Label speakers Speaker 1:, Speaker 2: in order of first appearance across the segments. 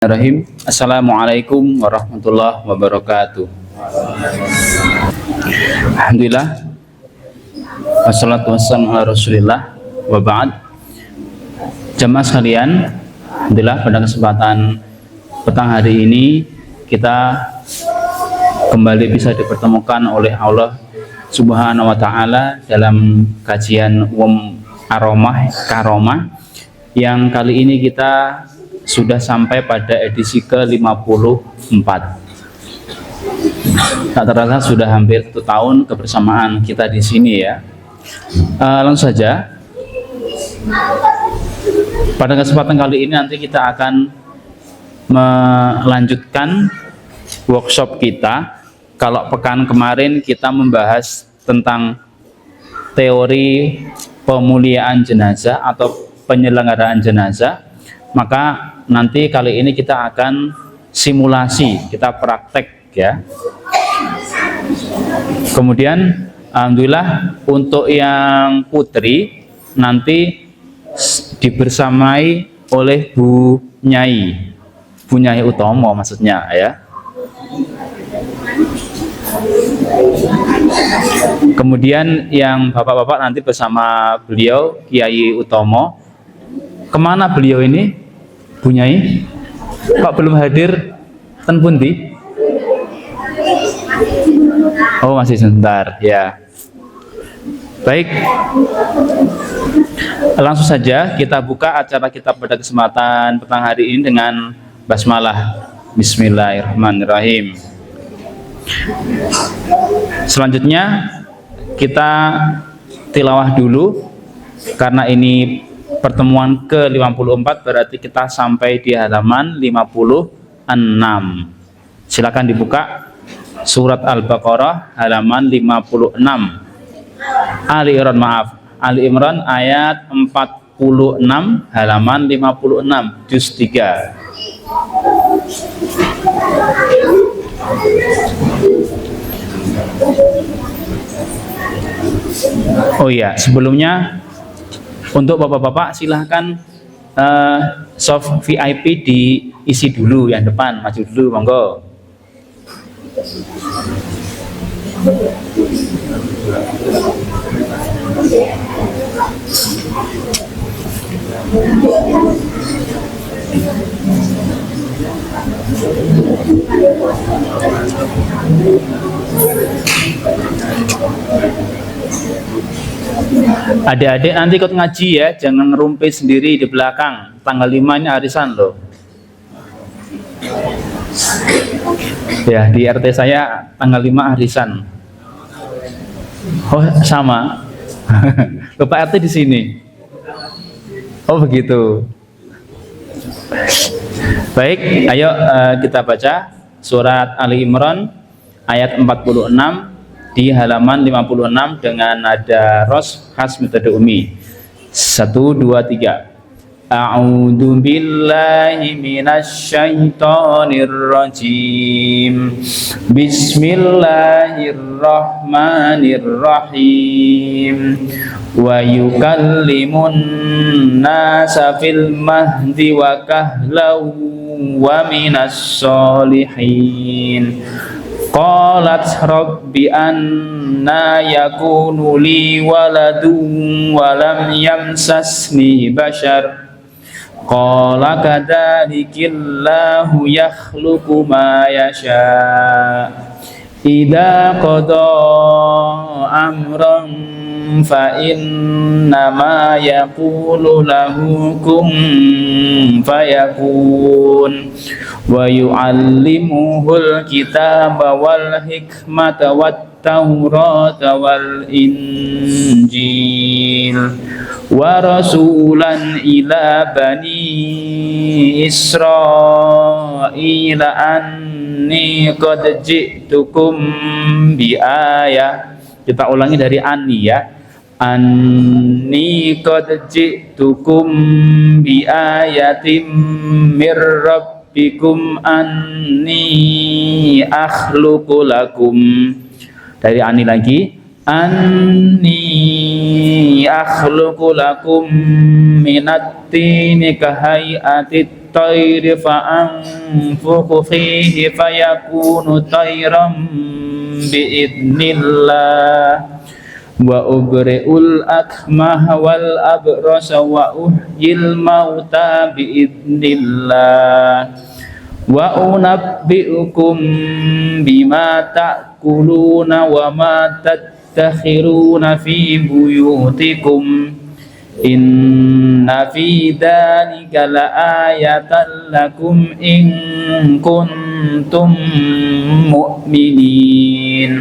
Speaker 1: Bismillahirrahmanirrahim. Assalamualaikum warahmatullahi wabarakatuh. Alhamdulillah, wassalatu wassalamu ala rasulillah, wa ba'd. Jamaah sekalian, alhamdulillah pada kesempatan petang hari ini kita kembali bisa dipertemukan oleh Allah Subhanahu wa taala dalam kajian Karomah yang kali ini kita sudah sampai pada edisi ke-54. Tak terasa sudah hampir 1 tahun kebersamaan kita di sini ya. Langsung saja. Pada kesempatan kali ini nanti kita akan melanjutkan workshop kita. Kalau pekan kemarin kita membahas tentang teori pemuliaan jenazah atau penyelenggaraan jenazah, maka nanti kali ini kita akan simulasi, kita praktek ya. Kemudian alhamdulillah untuk yang putri nanti dibersamai oleh Bu Nyai Utomo maksudnya ya. Kemudian yang bapak-bapak nanti bersama beliau Kiai Utomo. Kemana beliau ini, Bu Nyai? Kok belum hadir? Ten pundi? Oh, masih sebentar ya. Baik, langsung saja kita buka acara kita pada kesempatan petang hari ini dengan basmalah. Bismillahirrahmanirrahim. Selanjutnya kita tilawah dulu karena ini pertemuan ke-54, berarti kita sampai di halaman 56. Silakan dibuka surat Al-Baqarah halaman 56. Ali Imran ayat 46 halaman 56 juz 3. Oh iya, sebelumnya untuk bapak-bapak silahkan soft VIP diisi dulu yang depan, maju dulu monggo. Adik-adik nanti ikut ngaji ya, jangan ngerumpit sendiri di belakang. Tanggal 5 ini arisan loh. Ya, di RT saya tanggal 5 arisan. Oh, sama. Bapak RT di sini. Oh, begitu. Baik, ayo kita baca surat Ali Imran ayat 46 di halaman 56 dengan nada ros khas metode umi. 1, 2, 3. A'udzu billahi minasy syaithanir rajim. Bismillahirrahmanirrahim. Wa yukallimun nasa fil mahdi wa kahlau wa minas sholihin. Qalat rabbi anna yakunu li waladun wa lam yamsasni bashar. Qala kadzalika yakhluqu ma yasha. Idza qada amran fa innama yaqulu lahu kun fayakun. Wa yu'allimuhul kitaba wal hikmata wat taurata wal injil wa rasulan ila bani Israila anni qad ji'tukum bi ayah. Kita ulangi dari anni ya. Anni qad ji'tukum bi ayatim mir rabbikum anni akhluqu lakum. Dari ani lagi, anni akhluqu lakum minat tini kahayati الطير فأنفخ فيه فيكون طيرا بإذن الله وأبرئ الأكمه والأبرص وأحيي الموتى بإذن الله وأنبئكم بما تأكلون وما تدخرون في بيوتكم إن في ذلك لآية لكم إن كنتم مؤمنين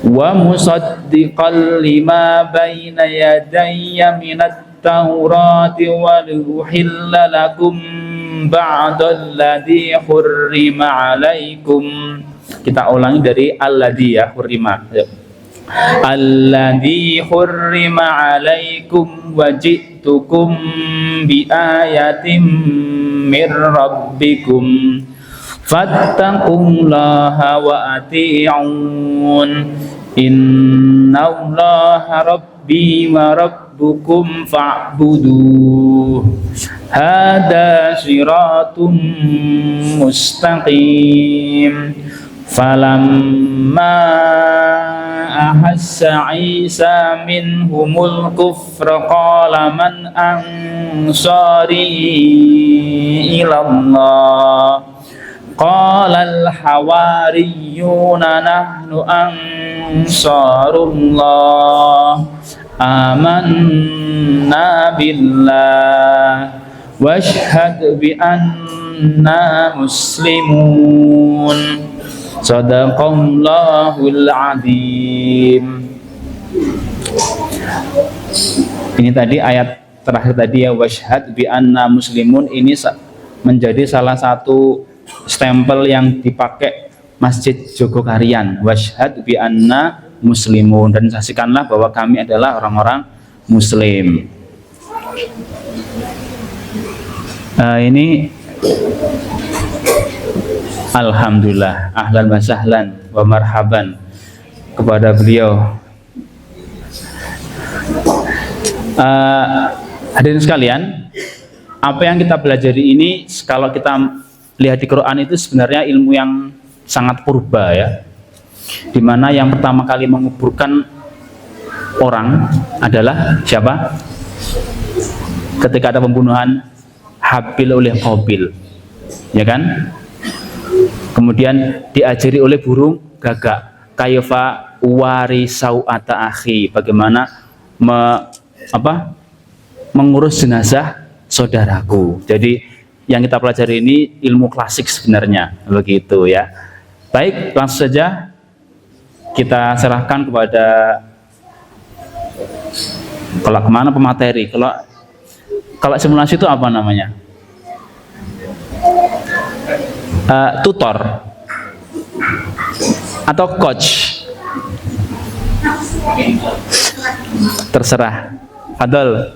Speaker 1: ومصدقا لما بين يدي من التوراة ولأحل لكم بعض الذي حرم عليكم. Kita ulangi dari alladzi ya, hurrima. Alladzi hurrima alaikum wa ji'tukum bi ayatin mir rabbikum fattaqullaha wa ati'un innallaha rabbi wa rabbukum fa'buduh hadza siratum mustaqim. Falamma ahassa Isa minhumul kufra qala man ansari ilallah qala al-hawariyuna nahnu ansarullah amanna billah washhad bi anna muslimun. Sadaqallahul azim. Ini tadi ayat terakhir tadi ya, washhad bi anna muslimun, ini menjadi salah satu stempel yang dipakai Masjid Jogokarian, washhad bi anna muslimun, dan saksikanlah bahwa kami adalah orang-orang muslim. Ini alhamdulillah, ahlan wa sahlan wa marhaban kepada beliau. Hadirin sekalian, apa yang kita pelajari ini kalau kita lihat di Quran itu sebenarnya ilmu yang sangat purba ya, dimana yang pertama kali menguburkan orang adalah siapa? Ketika ada pembunuhan Habil oleh Qabil, ya kan? Kemudian diajari oleh burung gagak, kaifa wari sau'ata akhi, bagaimana mengurus jenazah saudaraku. Jadi yang kita pelajari ini ilmu klasik sebenarnya, begitu ya. Baik, langsung saja kita serahkan kepada, kalau kemana pemateri, kalau simulasi itu apa namanya? Tutor atau coach, terserah. Fadol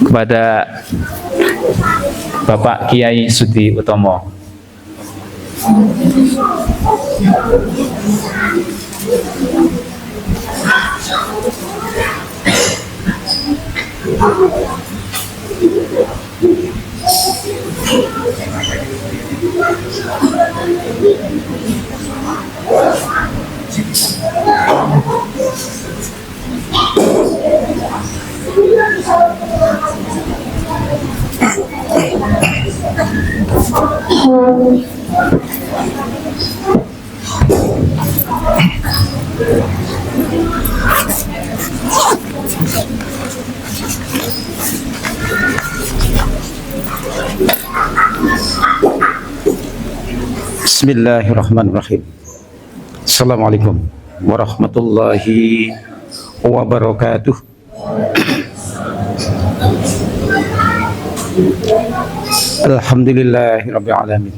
Speaker 1: kepada Bapak Kiai Sudi Utomo.
Speaker 2: Bismillahirrahmanirrahim. Assalamualaikum warahmatullahi wabarakatuh. Alhamdulillahirabbil alamin.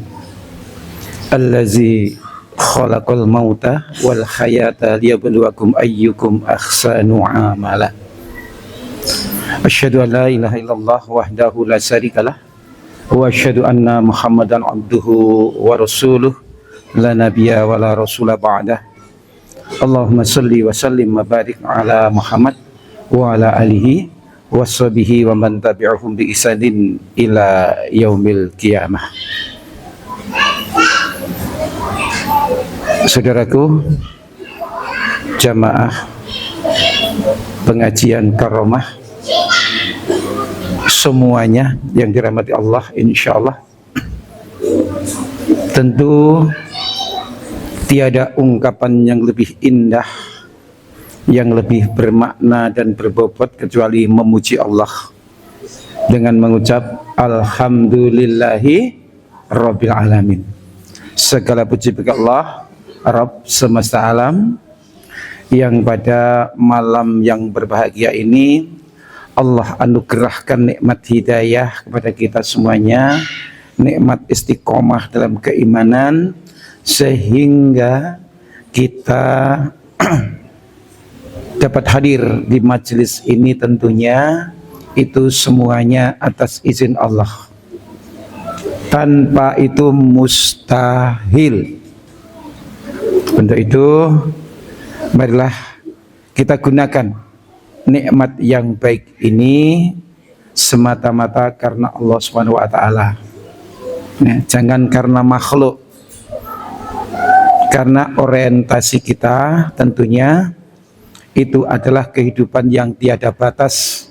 Speaker 2: Allazi khalaqal mauta wal hayata liyabluwakum ayyukum ahsanu amala. Asyhadu an la ilaha illallah wahdahu la syarikalah wa asyhadu anna Muhammadan abduhu wa rasuluh la nabiyya wa la rasula ba'dah. Allahumma salli wa sallim wa barik ala Muhammad wa ala alihi washabihi wa man tabi'ahum bi ihsanin ila yaumil qiyamah. Saudaraku, jamaah pengajian Karomah semuanya yang dirahmati Allah, insyaallah, tentu tiada ungkapan yang lebih indah, yang lebih bermakna dan berbobot kecuali memuji Allah dengan mengucap alhamdulillahi rabbil alamin. Segala puji bagi Allah, Rabb semesta alam, yang pada malam yang berbahagia ini Allah anugerahkan nikmat hidayah kepada kita semuanya, nikmat istiqomah dalam keimanan, sehingga kita dapat hadir di majelis ini. Tentunya itu semuanya atas izin Allah, tanpa itu mustahil. Untuk itu marilah kita gunakan nikmat yang baik ini semata-mata karena Allah Subhanahu wa taala. Nah, jangan karena makhluk. Karena orientasi kita tentunya itu adalah kehidupan yang tiada batas.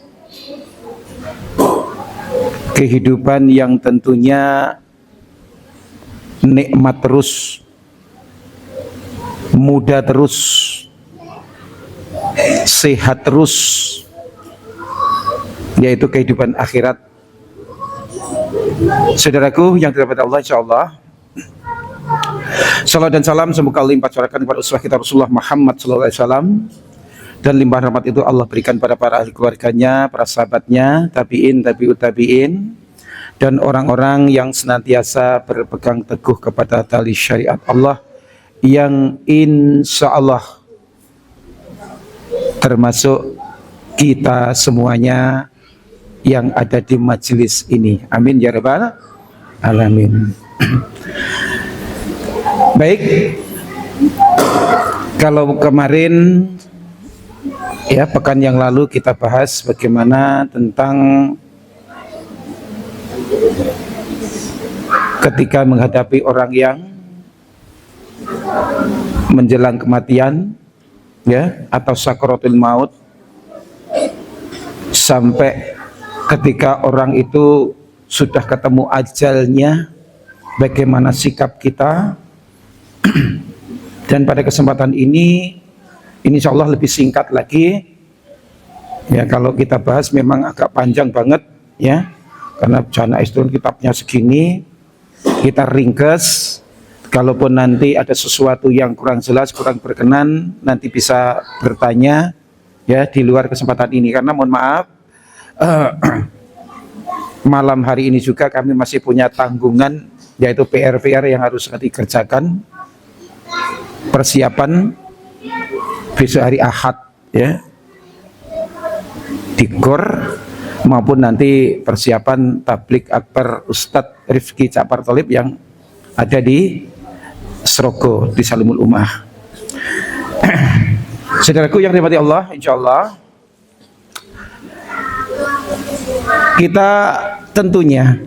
Speaker 2: Kehidupan yang tentunya nikmat terus, muda terus, sehat terus, yaitu kehidupan akhirat. Saudaraku yang dirahmati Allah, insyaallah, salam dan salam semoga limpah curahkan kepada uswah kita Rasulullah Muhammad SAW, dan limpah rahmat itu Allah berikan pada para ahli keluarganya, para sahabatnya, tabi'in, tabi'ut tabi'in, dan orang-orang yang senantiasa berpegang teguh kepada tali syariat Allah, yang insya Allah termasuk kita semuanya yang ada di majelis ini. Amin ya rabbal alamin. Baik, kalau kemarin ya pekan yang lalu kita bahas bagaimana tentang ketika menghadapi orang yang menjelang kematian, ya, atau sakaratul maut, sampai ketika orang itu sudah ketemu ajalnya, bagaimana sikap kita. Dan pada kesempatan ini insya Allah lebih singkat lagi, ya. Kalau kita bahas memang agak panjang banget, ya, karena Jana Istun kitabnya segini, kita ringkes. Kalaupun nanti ada sesuatu yang kurang jelas, kurang berkenan, nanti bisa bertanya, ya, di luar kesempatan ini. Karena mohon maaf, malam hari ini juga kami masih punya tanggungan, yaitu PR-PR yang harus dikerjakan. Persiapan besok hari Ahad, ya, di GOR, maupun nanti persiapan tablik akbar Ustadz Rifki Ja'far Tholib yang ada di Srogo, di Salimul Ummah. Saudaraku yang dirahmati Allah, insya Allah kita tentunya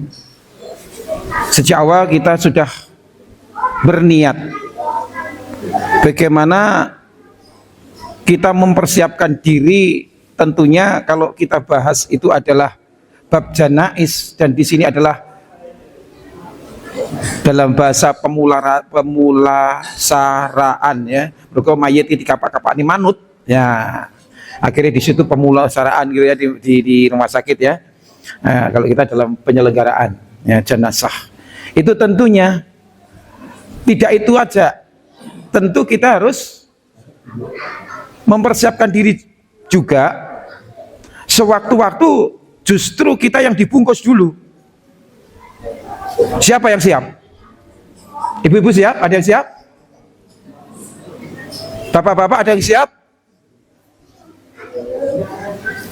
Speaker 2: sejak awal kita sudah berniat bagaimana kita mempersiapkan diri. Tentunya kalau kita bahas itu adalah bab janais, dan di sini adalah dalam bahasa pemulasaraan, ya. Mereka mayit di kapak-kapak ini manut, ya. Akhirnya di situ pemulasaraan gitu, ya, di rumah sakit, ya. Nah, kalau kita dalam penyelenggaraan, ya, jenazah. Itu tentunya tidak itu aja. Tentu kita harus mempersiapkan diri juga. Sewaktu-waktu justru kita yang dibungkus dulu. Siapa yang siap? Ibu-ibu siap? Ada yang siap? Bapak-bapak ada yang siap?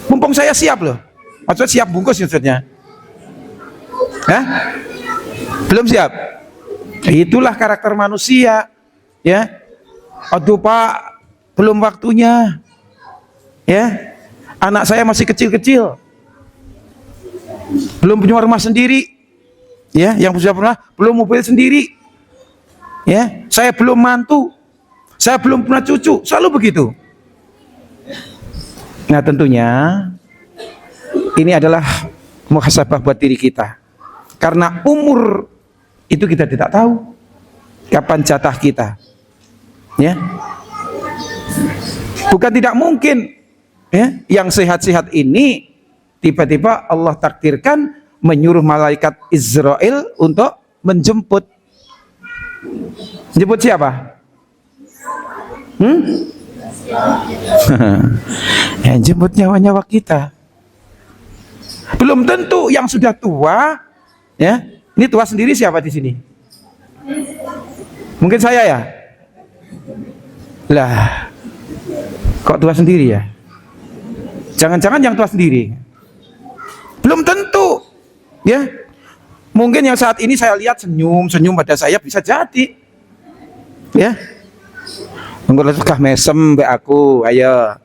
Speaker 2: Mumpung saya siap loh. Maksudnya siap bungkus maksudnya. Hah? Belum siap? Itulah karakter manusia, ya. Aduh Pak, belum waktunya, ya. Anak saya masih kecil-kecil, belum punya rumah sendiri, ya, yang sudah pernah belum mobil sendiri, ya, saya belum mantu, saya belum punya cucu, selalu begitu. Nah tentunya ini adalah muhasabah buat diri kita, karena umur itu kita tidak tahu kapan jatah kita, ya. Bukan tidak mungkin, ya, yang sehat-sehat ini tiba-tiba Allah takdirkan menyuruh malaikat Israel untuk menjemput. Jemput siapa? Yang jemput nyawa-nyawa kita. Belum tentu yang sudah tua, ya. Ini tua sendiri siapa di sini? Mungkin saya ya. Lah, kok tua sendiri ya? Jangan-jangan yang tua sendiri. Belum tentu, ya. Mungkin yang saat ini saya lihat senyum-senyum pada saya bisa jadi, ya. Enggak suka mesem be aku, ayo.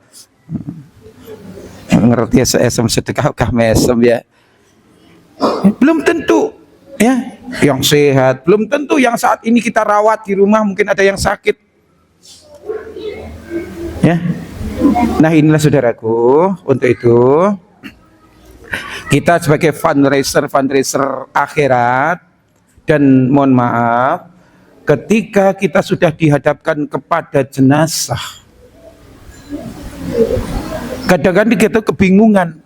Speaker 2: Ngerti esem sedekah kah mesem ya. Belum tentu, ya. Yang sehat, belum tentu yang saat ini kita rawat di rumah, mungkin ada yang sakit. Ya. Nah, inilah saudaraku, untuk itu kita sebagai fundraiser akhirat, dan mohon maaf ketika kita sudah dihadapkan kepada jenazah, kadang-kadang kita kebingungan,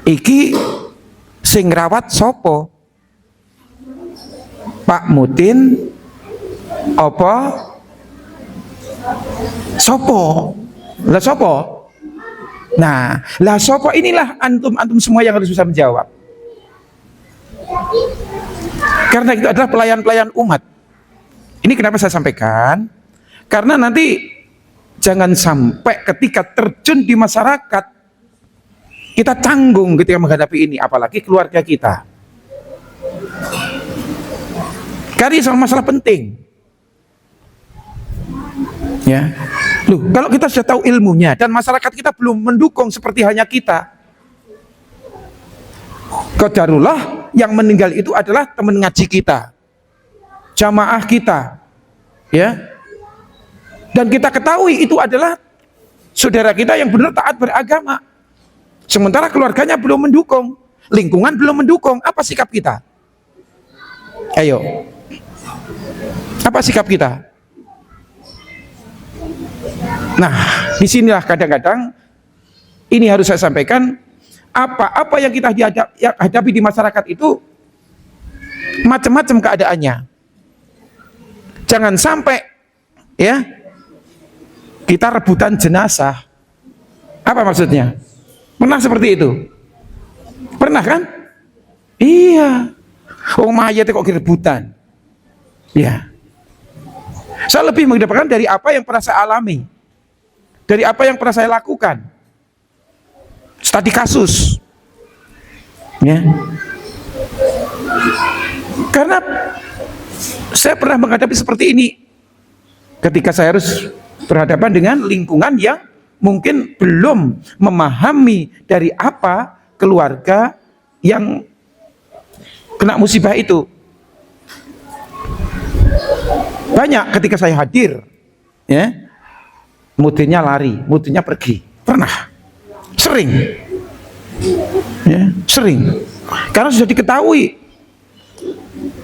Speaker 2: iki sing rawat sopo, Pak Mutin apa sopo? Lah sopo? Nah, lah sopo inilah antum semua yang harus bisa menjawab. Karena itu adalah pelayan-pelayan umat. Ini kenapa saya sampaikan? Karena nanti jangan sampai ketika terjun di masyarakat kita tanggung ketika menghadapi ini, apalagi keluarga kita. Karena ini sama masalah penting. Ya. Loh, kalau kita sudah tahu ilmunya dan masyarakat kita belum mendukung seperti hanya kita, qadarullah yang meninggal itu adalah teman ngaji kita, jamaah kita, ya. Dan kita ketahui itu adalah saudara kita yang benar taat beragama. Sementara keluarganya belum mendukung, lingkungan belum mendukung, apa sikap kita? Ayo. Apa sikap kita? Nah, disinilah kadang-kadang ini harus saya sampaikan, apa yang kita hadapi di masyarakat itu macam-macam keadaannya. Jangan sampai, ya, kita rebutan jenazah. Apa maksudnya? Pernah seperti itu? Pernah kan? Iya. Oh, mayat kok rebutan? Ya. Saya lebih mengedepankan dari apa yang pernah saya alami, dari apa yang pernah saya lakukan, studi kasus, ya. Karena saya pernah menghadapi seperti ini ketika saya harus berhadapan dengan lingkungan yang mungkin belum memahami dari apa keluarga yang kena musibah itu. Banyak ketika saya hadir, ya, mutinnya lari, mutinnya pergi. Pernah, sering, ya, sering. Karena sudah diketahui,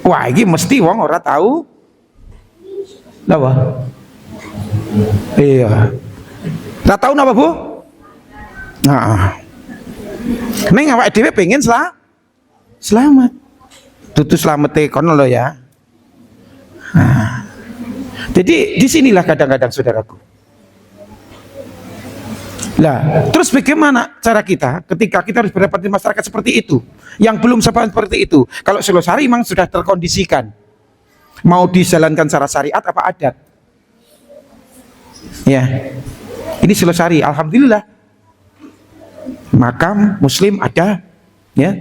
Speaker 2: wah ini mesti wong ora tahu, apa? Iya, ora tahu napa bu? Nah, neng awak dhewe pengen selamat, tutu selamete kono lo ya. Nah, jadi disinilah kadang-kadang saudaraku. Lah, terus bagaimana cara kita ketika kita harus berhadapan di masyarakat seperti itu, yang belum seperti itu? Kalau Selosari memang sudah terkondisikan, mau dijalankan secara syariat apa adat? Ya, ini Selosari, alhamdulillah, makam Muslim ada, ya.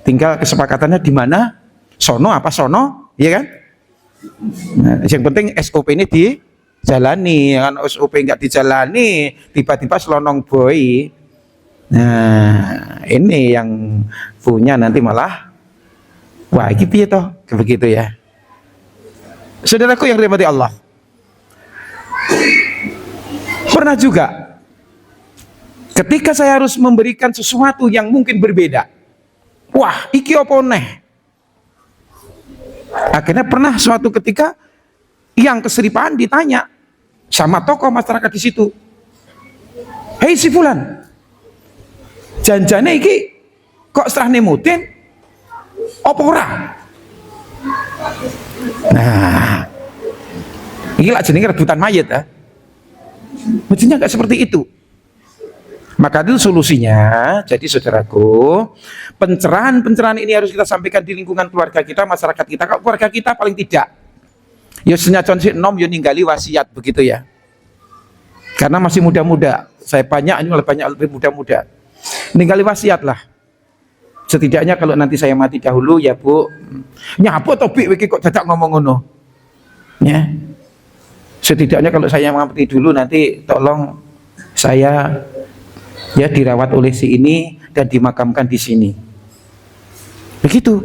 Speaker 2: Tinggal kesepakatannya di mana, sono apa sono, ya kan? Nah, yang penting SOP ini dijalani. Kan SOP nggak dijalani, tiba-tiba selonong boy, Nah, ini yang punya nanti malah, wah ini piye toh, begitu ya. Saudaraku yang dirahmati Allah, pernah juga ketika saya harus memberikan sesuatu yang mungkin berbeda, wah iki apa neh. Akhirnya pernah suatu ketika yang keseripaan ditanya sama tokoh masyarakat di situ, hei si fulan, janjane iki kok serahne mudin apa ora? Nah, ini lah jenenge rebutan mayat ya. Mestinya nggak seperti itu. Maka itu solusinya. Jadi saudaraku, pencerahan ini harus kita sampaikan di lingkungan keluarga kita, masyarakat kita. Kalau keluarga kita paling tidak, ya senyacon si enom yo ninggali wasiat begitu ya. Karena masih muda-muda, saya banyak ini lebih muda-muda. Ninggali wasiat lah. Setidaknya kalau nanti saya mati dahulu ya Bu, nyapu atau bi kok dadak ngomong ngono. Ya. Setidaknya kalau saya mati dulu nanti tolong saya ya dirawat oleh si ini dan dimakamkan di sini. Begitu.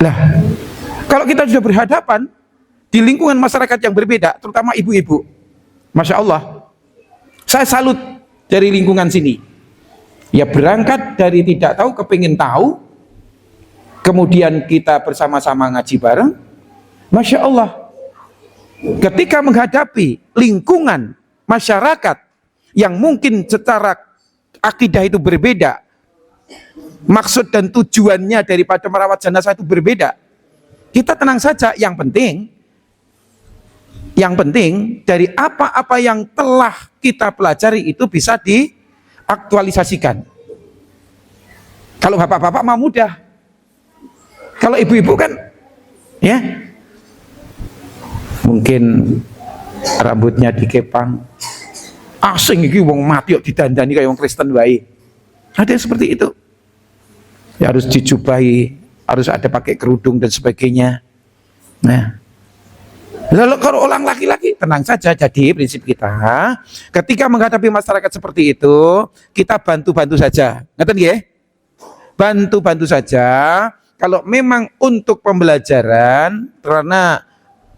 Speaker 2: Lah, kalau kita sudah berhadapan di lingkungan masyarakat yang berbeda, terutama ibu-ibu, Masya Allah, saya salut dari lingkungan sini. Ya berangkat dari tidak tahu kepingin tahu, kemudian kita bersama-sama ngaji bareng. Masya Allah, ketika menghadapi lingkungan masyarakat yang mungkin secara akidah itu berbeda, maksud dan tujuannya daripada merawat jenazah itu berbeda, kita tenang saja. Yang penting dari apa-apa yang telah kita pelajari itu bisa diaktualisasikan. Kalau bapak-bapak mah mudah, kalau ibu-ibu kan ya mungkin rambutnya dikepang, asing iki wong mati kok didandani kayak wong Kristen wae. Ada yang seperti itu. Ya harus dijubahi, harus ada pakai kerudung dan sebagainya. Nah, lalu kalau orang laki-laki tenang saja. Jadi prinsip kita ketika menghadapi masyarakat seperti itu, kita bantu-bantu saja. Ngerti nggih? Bantu-bantu saja. Kalau memang untuk pembelajaran, karena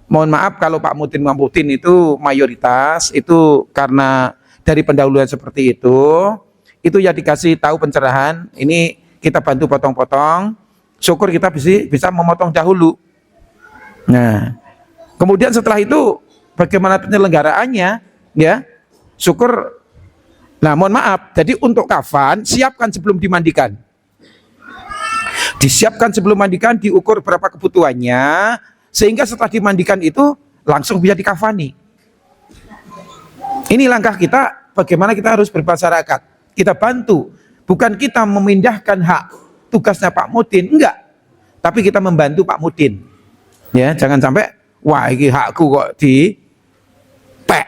Speaker 2: mohon maaf kalau Pak Mudin itu mayoritas itu karena dari pendahuluan seperti itu ya dikasih tahu pencerahan, ini kita bantu potong-potong, syukur kita bisa memotong dahulu. Nah, kemudian setelah itu bagaimana penyelenggaraannya ya, syukur. Nah mohon maaf, jadi untuk kafan siapkan sebelum dimandikan. Disiapkan sebelum mandikan, diukur berapa kebutuhannya, sehingga setelah dimandikan itu langsung bisa dikafani. Ini langkah kita, bagaimana kita harus bermasyarakat. Kita bantu, bukan kita memindahkan hak tugasnya Pak Mudin, enggak. Tapi kita membantu Pak Mudin. Ya, jangan sampai, wah ini hakku kok dipek.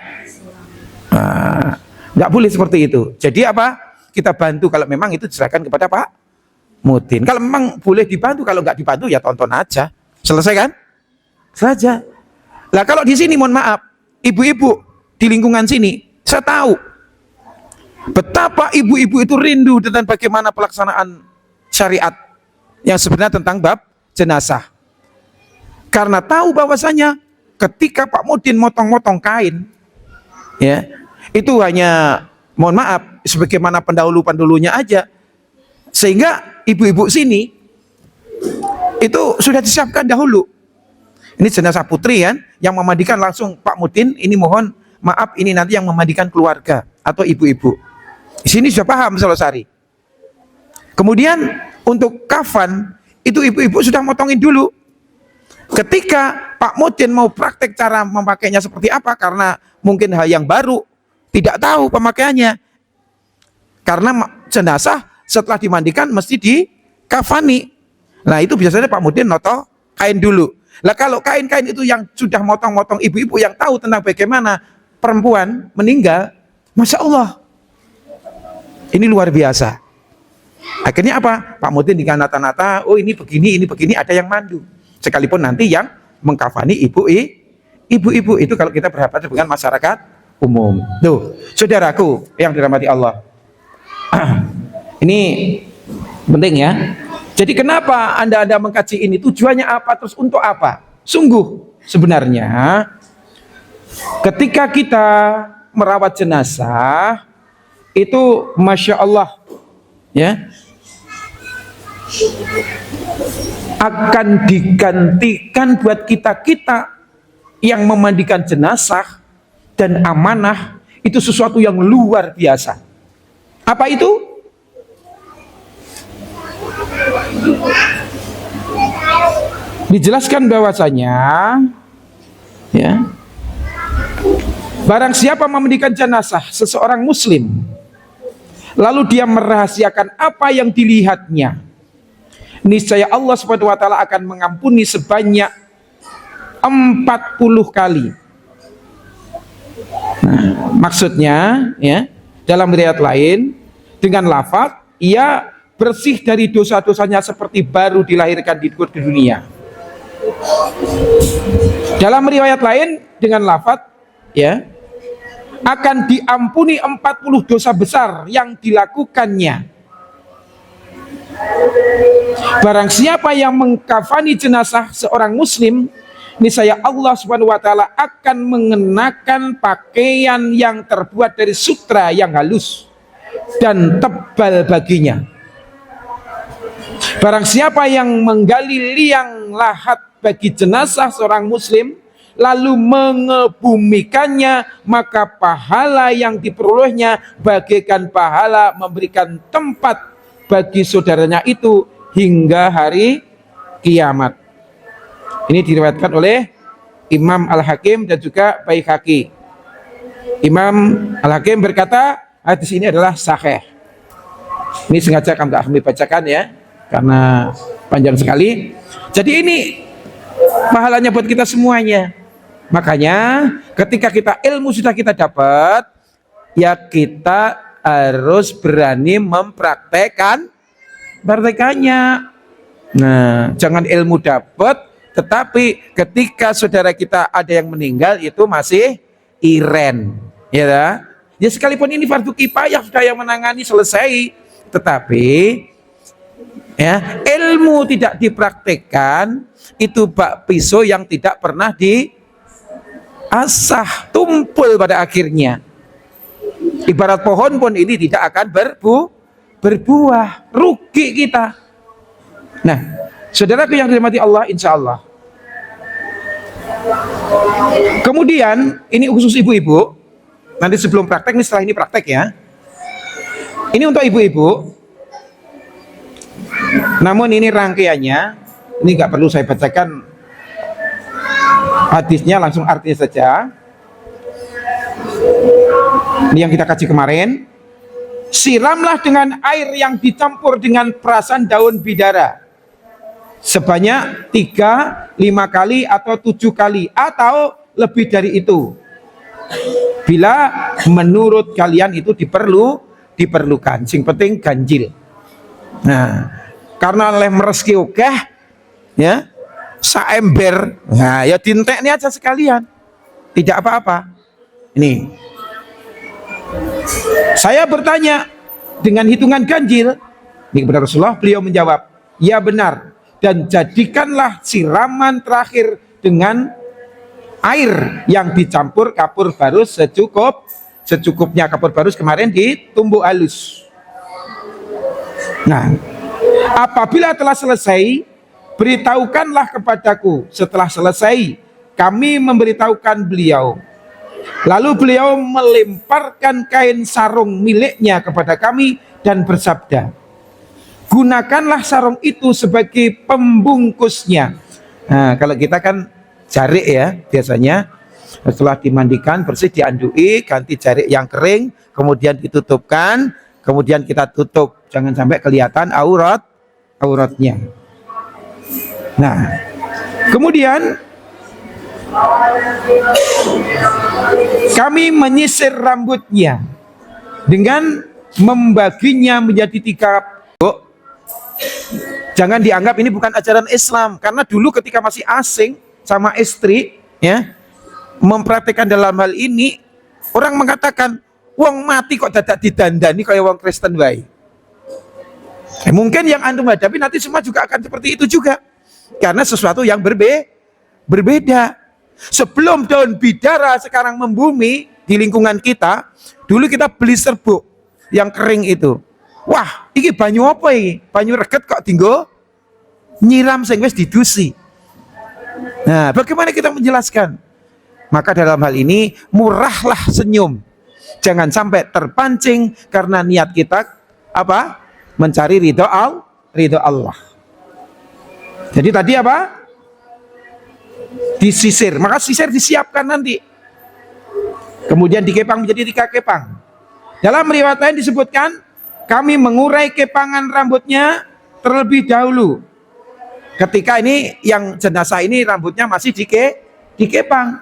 Speaker 2: Nah, enggak boleh seperti itu. Jadi apa? Kita bantu kalau memang itu diserahkan kepada Pak Mudin. Kalau memang boleh dibantu, kalau nggak dibantu ya tonton aja. Selesai kan? Saja. Lah kalau di sini mohon maaf, ibu-ibu di lingkungan sini, saya tahu betapa ibu-ibu itu rindu dengan bagaimana pelaksanaan syariat yang sebenarnya tentang bab jenazah. Karena tahu bahwasanya ketika Pak Mudin motong-motong kain, ya itu hanya mohon maaf sebagaimana pendahulu-pendahulunya aja. Sehingga ibu-ibu sini itu sudah disiapkan dahulu. Ini jenazah putri kan, yang memandikan langsung Pak Mudin, ini mohon maaf ini nanti yang memandikan keluarga atau ibu-ibu. Di sini sudah paham Salosari. Kemudian untuk kafan itu ibu-ibu sudah motongin dulu. Ketika Pak Mudin mau praktek cara memakainya seperti apa, karena mungkin hal yang baru, tidak tahu pemakaiannya. Karena jenazah setelah dimandikan mesti dikafani. Nah itu biasanya Pak Mudin noto kain dulu. Lah kalau kain-kain itu yang sudah motong-motong ibu-ibu yang tahu tentang bagaimana perempuan meninggal, Masya Allah, ini luar biasa. Akhirnya apa? Pak Mudin dengan nata-nata, oh ini begini, ada yang mandu. Sekalipun nanti yang mengkafani ibu-ibu itu kalau kita berhadapan dengan masyarakat umum. Tuh, saudaraku yang dirahmati Allah. Ini penting ya. Jadi kenapa Anda mengkaji ini? Tujuannya apa? Terus untuk apa? Sungguh sebenarnya ketika kita merawat jenazah itu Masya Allah ya, akan digantikan buat kita yang memandikan jenazah dan amanah, itu sesuatu yang luar biasa. Apa itu? Dijelaskan bahwasanya ya, barang siapa memandikan jenazah seseorang muslim lalu dia merahasiakan apa yang dilihatnya, niscaya Allah Subhanahu wa taala akan mengampuni sebanyak 40 kali. Nah, maksudnya ya, dalam riwayat lain dengan lafaz ia bersih dari dosa-dosanya seperti baru dilahirkan di dunia. Dalam riwayat lain dengan lafaz ya, akan diampuni 40 dosa besar yang dilakukannya. Barang siapa yang mengkafani jenazah seorang muslim, niscaya Allah Subhanahu wa taala akan mengenakan pakaian yang terbuat dari sutra yang halus dan tebal baginya. Barang siapa yang menggali liang lahat bagi jenazah seorang muslim lalu mengebumikannya, maka pahala yang diperolehnya bagaikan pahala memberikan tempat bagi saudaranya itu hingga hari kiamat. Ini diriwayatkan oleh Imam Al-Hakim dan juga Baihaqi. Imam Al-Hakim berkata hadis ini adalah sahih. Ini sengaja kami bacakan ya, karena panjang sekali. Jadi ini pahalanya buat kita semuanya. Makanya ketika kita ilmu sudah kita dapat, ya kita harus berani mempraktekannya. Nah, jangan ilmu dapat tetapi ketika saudara kita ada yang meninggal itu masih iren, ya. Ya sekalipun ini fardu kifayah sudah yang menangani selesai, tetapi ya ilmu tidak dipraktekkan itu bak pisau yang tidak pernah diasah, tumpul pada akhirnya. Ibarat pohon pun ini tidak akan berbuah, rugi kita. Nah, saudaraku yang dirahmati Allah, insya Allah. Kemudian ini khusus ibu-ibu. Nanti sebelum praktek, ini setelah ini praktek ya. Ini untuk ibu-ibu. Namun ini rangkaiannya, ini nggak perlu saya bacakan hadisnya, langsung artinya saja. Ini yang kita kaji kemarin. Siramlah dengan air yang dicampur dengan perasan daun bidara sebanyak 3, 5 kali atau 7 kali atau lebih dari itu, bila menurut kalian itu diperlukan. Sing penting ganjil. Nah, karena oleh mereski okeh ya, saember, nah ya dinteknya aja sekalian, tidak apa-apa. Ini saya bertanya dengan hitungan ganjil, ini kepada Rasulullah, beliau menjawab, ya benar, dan jadikanlah siraman terakhir dengan air yang dicampur kapur barus secukupnya. Kapur barus kemarin ditumbuk halus. Nah, apabila telah selesai, beritahukanlah kepadaku. Setelah selesai, kami memberitahukan beliau. Lalu beliau melemparkan kain sarung miliknya kepada kami dan bersabda, gunakanlah sarung itu sebagai pembungkusnya. Nah, kalau kita kan jarik ya, biasanya setelah dimandikan bersih diandui, ganti jarik yang kering, kemudian ditutupkan, kemudian kita tutup, jangan sampai kelihatan auratnya. Nah, kemudian kami menyisir rambutnya dengan membaginya menjadi 3. Jangan dianggap ini bukan ajaran Islam, karena dulu ketika masih asing sama istri ya, mempraktikkan dalam hal ini orang mengatakan, wong mati kok dadak didandani kayak wong Kristen wae. Mungkin yang antum hadapi nanti semua juga akan seperti itu juga. Karena sesuatu yang berbeda. Sebelum daun bidara sekarang membumi di lingkungan kita, dulu kita beli serbuk yang kering itu. Wah, ini banyu apa ini? Banyu reget kok tinggal nyiram sing wis didusi. Nah, bagaimana kita menjelaskan? Maka dalam hal ini murahlah senyum. Jangan sampai terpancing karena niat kita apa? Mencari ridho Allah. Jadi tadi apa? Disisir, maka sisir disiapkan nanti. Kemudian dikepang menjadi 3 kepang. Dalam riwayat lain disebutkan, kami mengurai kepangan rambutnya terlebih dahulu. Ketika ini yang jenazah ini rambutnya masih dikepang,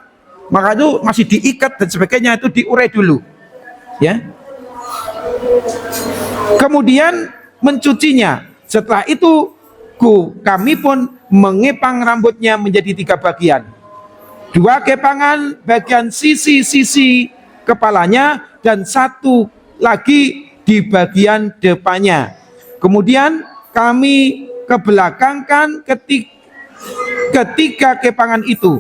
Speaker 2: maka itu masih diikat dan sebagainya, itu diurai dulu. Ya. Kemudian mencucinya. Setelah itu kami pun mengepang rambutnya menjadi 3 bagian. 2 kepangan bagian sisi-sisi kepalanya dan 1 lagi di bagian depannya. Kemudian kami kebelakangkan ketika kepangan itu.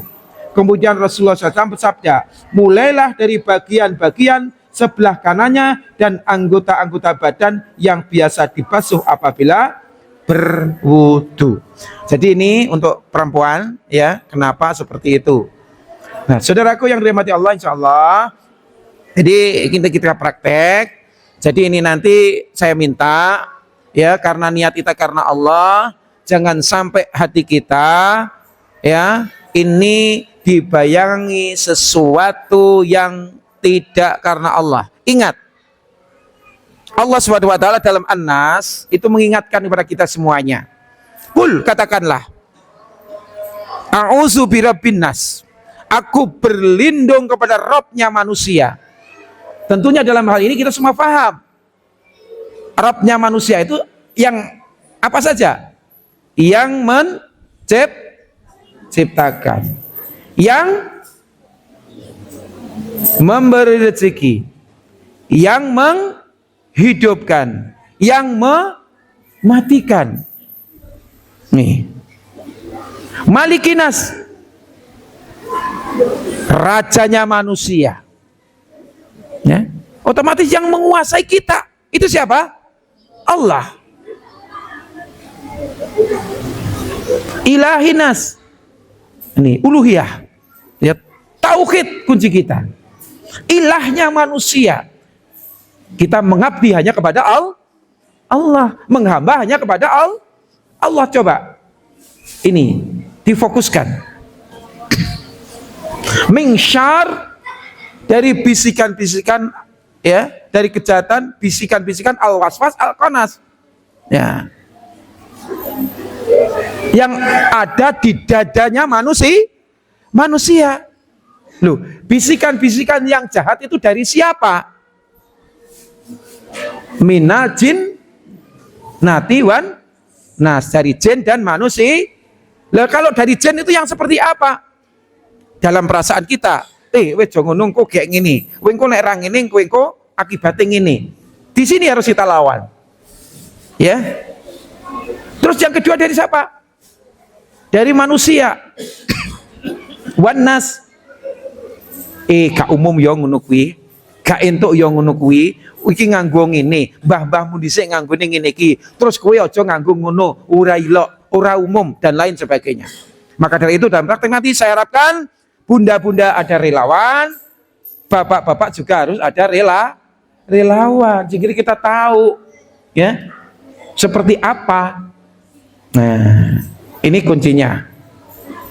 Speaker 2: Kemudian Rasulullah SAW bersabda, mulailah dari bagian-bagian sebelah kanannya dan anggota-anggota badan yang biasa dibasuh apabila berwudu. Jadi ini untuk perempuan, ya. Kenapa seperti itu? Nah, saudaraku yang dirahmati Allah, insya Allah. Jadi kita praktek. Jadi ini nanti saya minta, ya, karena niat kita karena Allah, jangan sampai hati kita, ya, ini dibayangi sesuatu yang tidak karena Allah. Ingat, Allah Subhanahu wa taala dalam An-Nas itu mengingatkan kepada kita semuanya. Qul, katakanlah, a'udzu birabbin nas. Aku berlindung kepada Rabbnya manusia. Tentunya dalam hal ini kita semua paham. Rabbnya manusia itu yang apa saja? Yang menciptakan, yang memberi rezeki, yang menghidupkan, yang mematikan. Nih, Malikinas, rajanya manusia. Ya, otomatis yang menguasai kita itu siapa? Allah. Ilahinas, ini uluhiyah. Ya, tauhid kunci kita. Ilahnya manusia. Kita mengabdi hanya kepada Allah, menghamba hanya kepada Allah. Coba ini difokuskan. Mingsyar dari bisikan-bisikan, ya, dari kejahatan, bisikan-bisikan al-waswas al-qanas, ya, yang ada di dadanya manusia. Loh, bisikan-bisikan yang jahat itu dari siapa? Minal jin natiwan nas, dari jin dan manusia. Lah kalau dari jin itu yang seperti apa? Dalam perasaan kita, wes jangan nunggu kayak gini, wengko nek rang ini, wengko akibatnya gini. Di sini harus kita lawan, ya. Terus yang kedua dari siapa? Dari manusia. Wanas, gak umum yang ngono kuwi, gak entuk yang ngono kuwi, iki nganggo ngene, mbah-mbahmu dhisik nganggo ngene iki, terus kowe aja nganggo ngono, ora ilok, ora umum dan lain sebagainya. Maka dari itu dalam praktek nanti saya harapkan bunda-bunda ada relawan, bapak-bapak juga harus ada relawan. Jadi kita tahu, ya, seperti apa. Nah, ini kuncinya.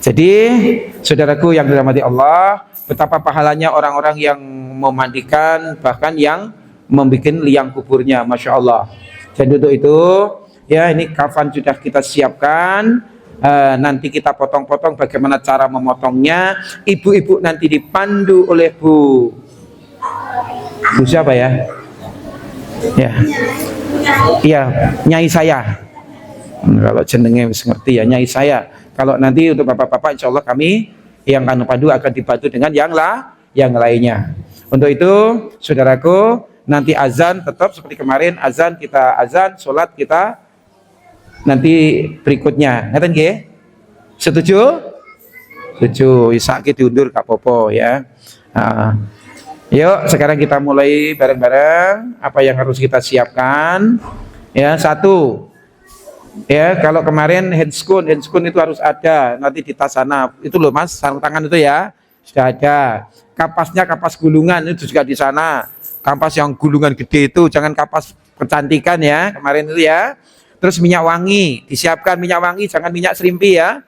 Speaker 2: Jadi, saudaraku yang dirahmati Allah, betapa pahalanya orang-orang yang memandikan, bahkan yang membuat liang kuburnya, masya Allah. Dan untuk itu, ya, ini kafan sudah kita siapkan. Nanti kita potong-potong bagaimana cara memotongnya. Ibu-ibu nanti dipandu oleh Bu siapa ya? Ya, iya, nyai saya. Kalau jenenge wis ngerti ya, nyai saya. Kalau nanti untuk bapak-bapak, insya Allah kami yang pandu akan dibantu dengan yang lainnya. Untuk itu, saudaraku, nanti azan tetap seperti kemarin, azan kita azan, sholat kita nanti berikutnya. Ngeten nggih? Setuju? Setuju. Isake diundur Kak Popo ya. Yuk, sekarang kita mulai bareng-bareng apa yang harus kita siapkan. Ya, satu. Ya, kalau kemarin handskun itu harus ada nanti di tas sana. Itu loh Mas, sarung tangan itu ya. Sudah ada. Kapasnya kapas gulungan itu juga di sana. Kapas yang gulungan gede itu, jangan kapas kecantikan ya, kemarin itu ya. Terus minyak wangi, disiapkan minyak wangi, jangan minyak serimpi ya.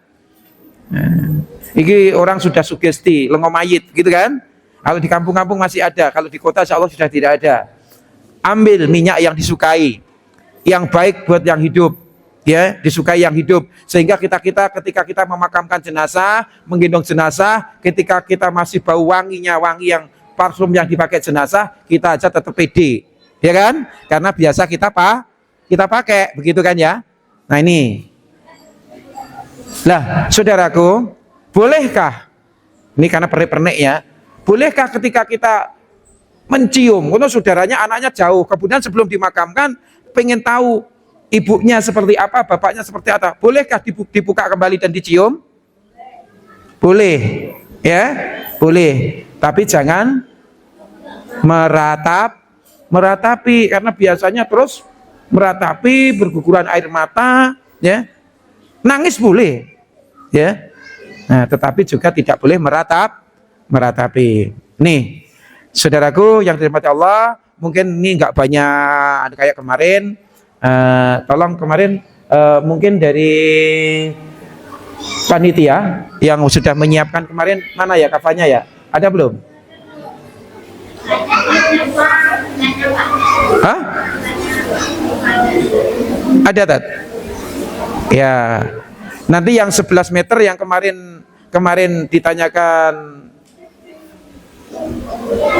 Speaker 2: Ini orang sudah sugesti, lengo mayit gitu kan. Kalau di kampung-kampung masih ada, kalau di kota insya Allah sudah tidak ada. Ambil minyak yang disukai, yang baik buat yang hidup, ya, disukai yang hidup. Sehingga ketika kita memakamkan jenazah, menggendong jenazah, ketika kita masih bau wanginya, wangi yang parfum yang dipakai jenazah, kita aja tetap pede, ya kan? Karena biasa kita pakai, begitu kan ya? Nah ini, lah saudaraku, bolehkah? Ini karena pernik ya. Bolehkah ketika kita mencium, kalau saudaranya anaknya jauh, kemudian sebelum dimakamkan pengen tahu ibunya seperti apa, bapaknya seperti apa, bolehkah dibuka kembali dan dicium? Boleh, ya, boleh. Tapi jangan meratapi, karena biasanya terus meratapi, berguguran air mata, ya. Nangis boleh, ya. Nah, tetapi juga tidak boleh meratapi. Nih, saudaraku yang dirahmati Allah, mungkin ini nggak banyak kayak kemarin. Tolong kemarin mungkin dari panitia yang sudah menyiapkan kemarin, mana ya kafannya ya? Ada belum? Hah? Ada Tat? Ya. Nanti yang 11 meter yang kemarin ditanyakan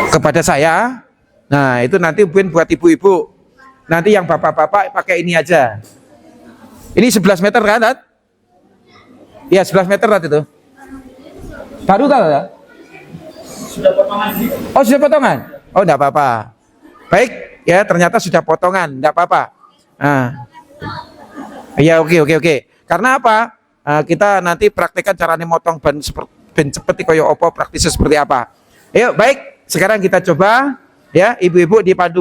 Speaker 2: kepada saya. Nah, itu nanti buat ibu-ibu. Nanti yang bapak-bapak pakai ini aja. Ini 11 meter kan, Tat? Iya, 11 meter Tat itu. Baru tahu ya? Sudah potongan. Oh, sudah potongan? Oh, enggak apa-apa. Baik, ya ternyata sudah potongan, enggak apa-apa. Nah. Ya, oke. Karena apa? Kita nanti praktekkan caranya motong ban seperti koyo opo, praktisnya seperti apa. Ayo, baik. Sekarang kita coba ya, ibu-ibu dipandu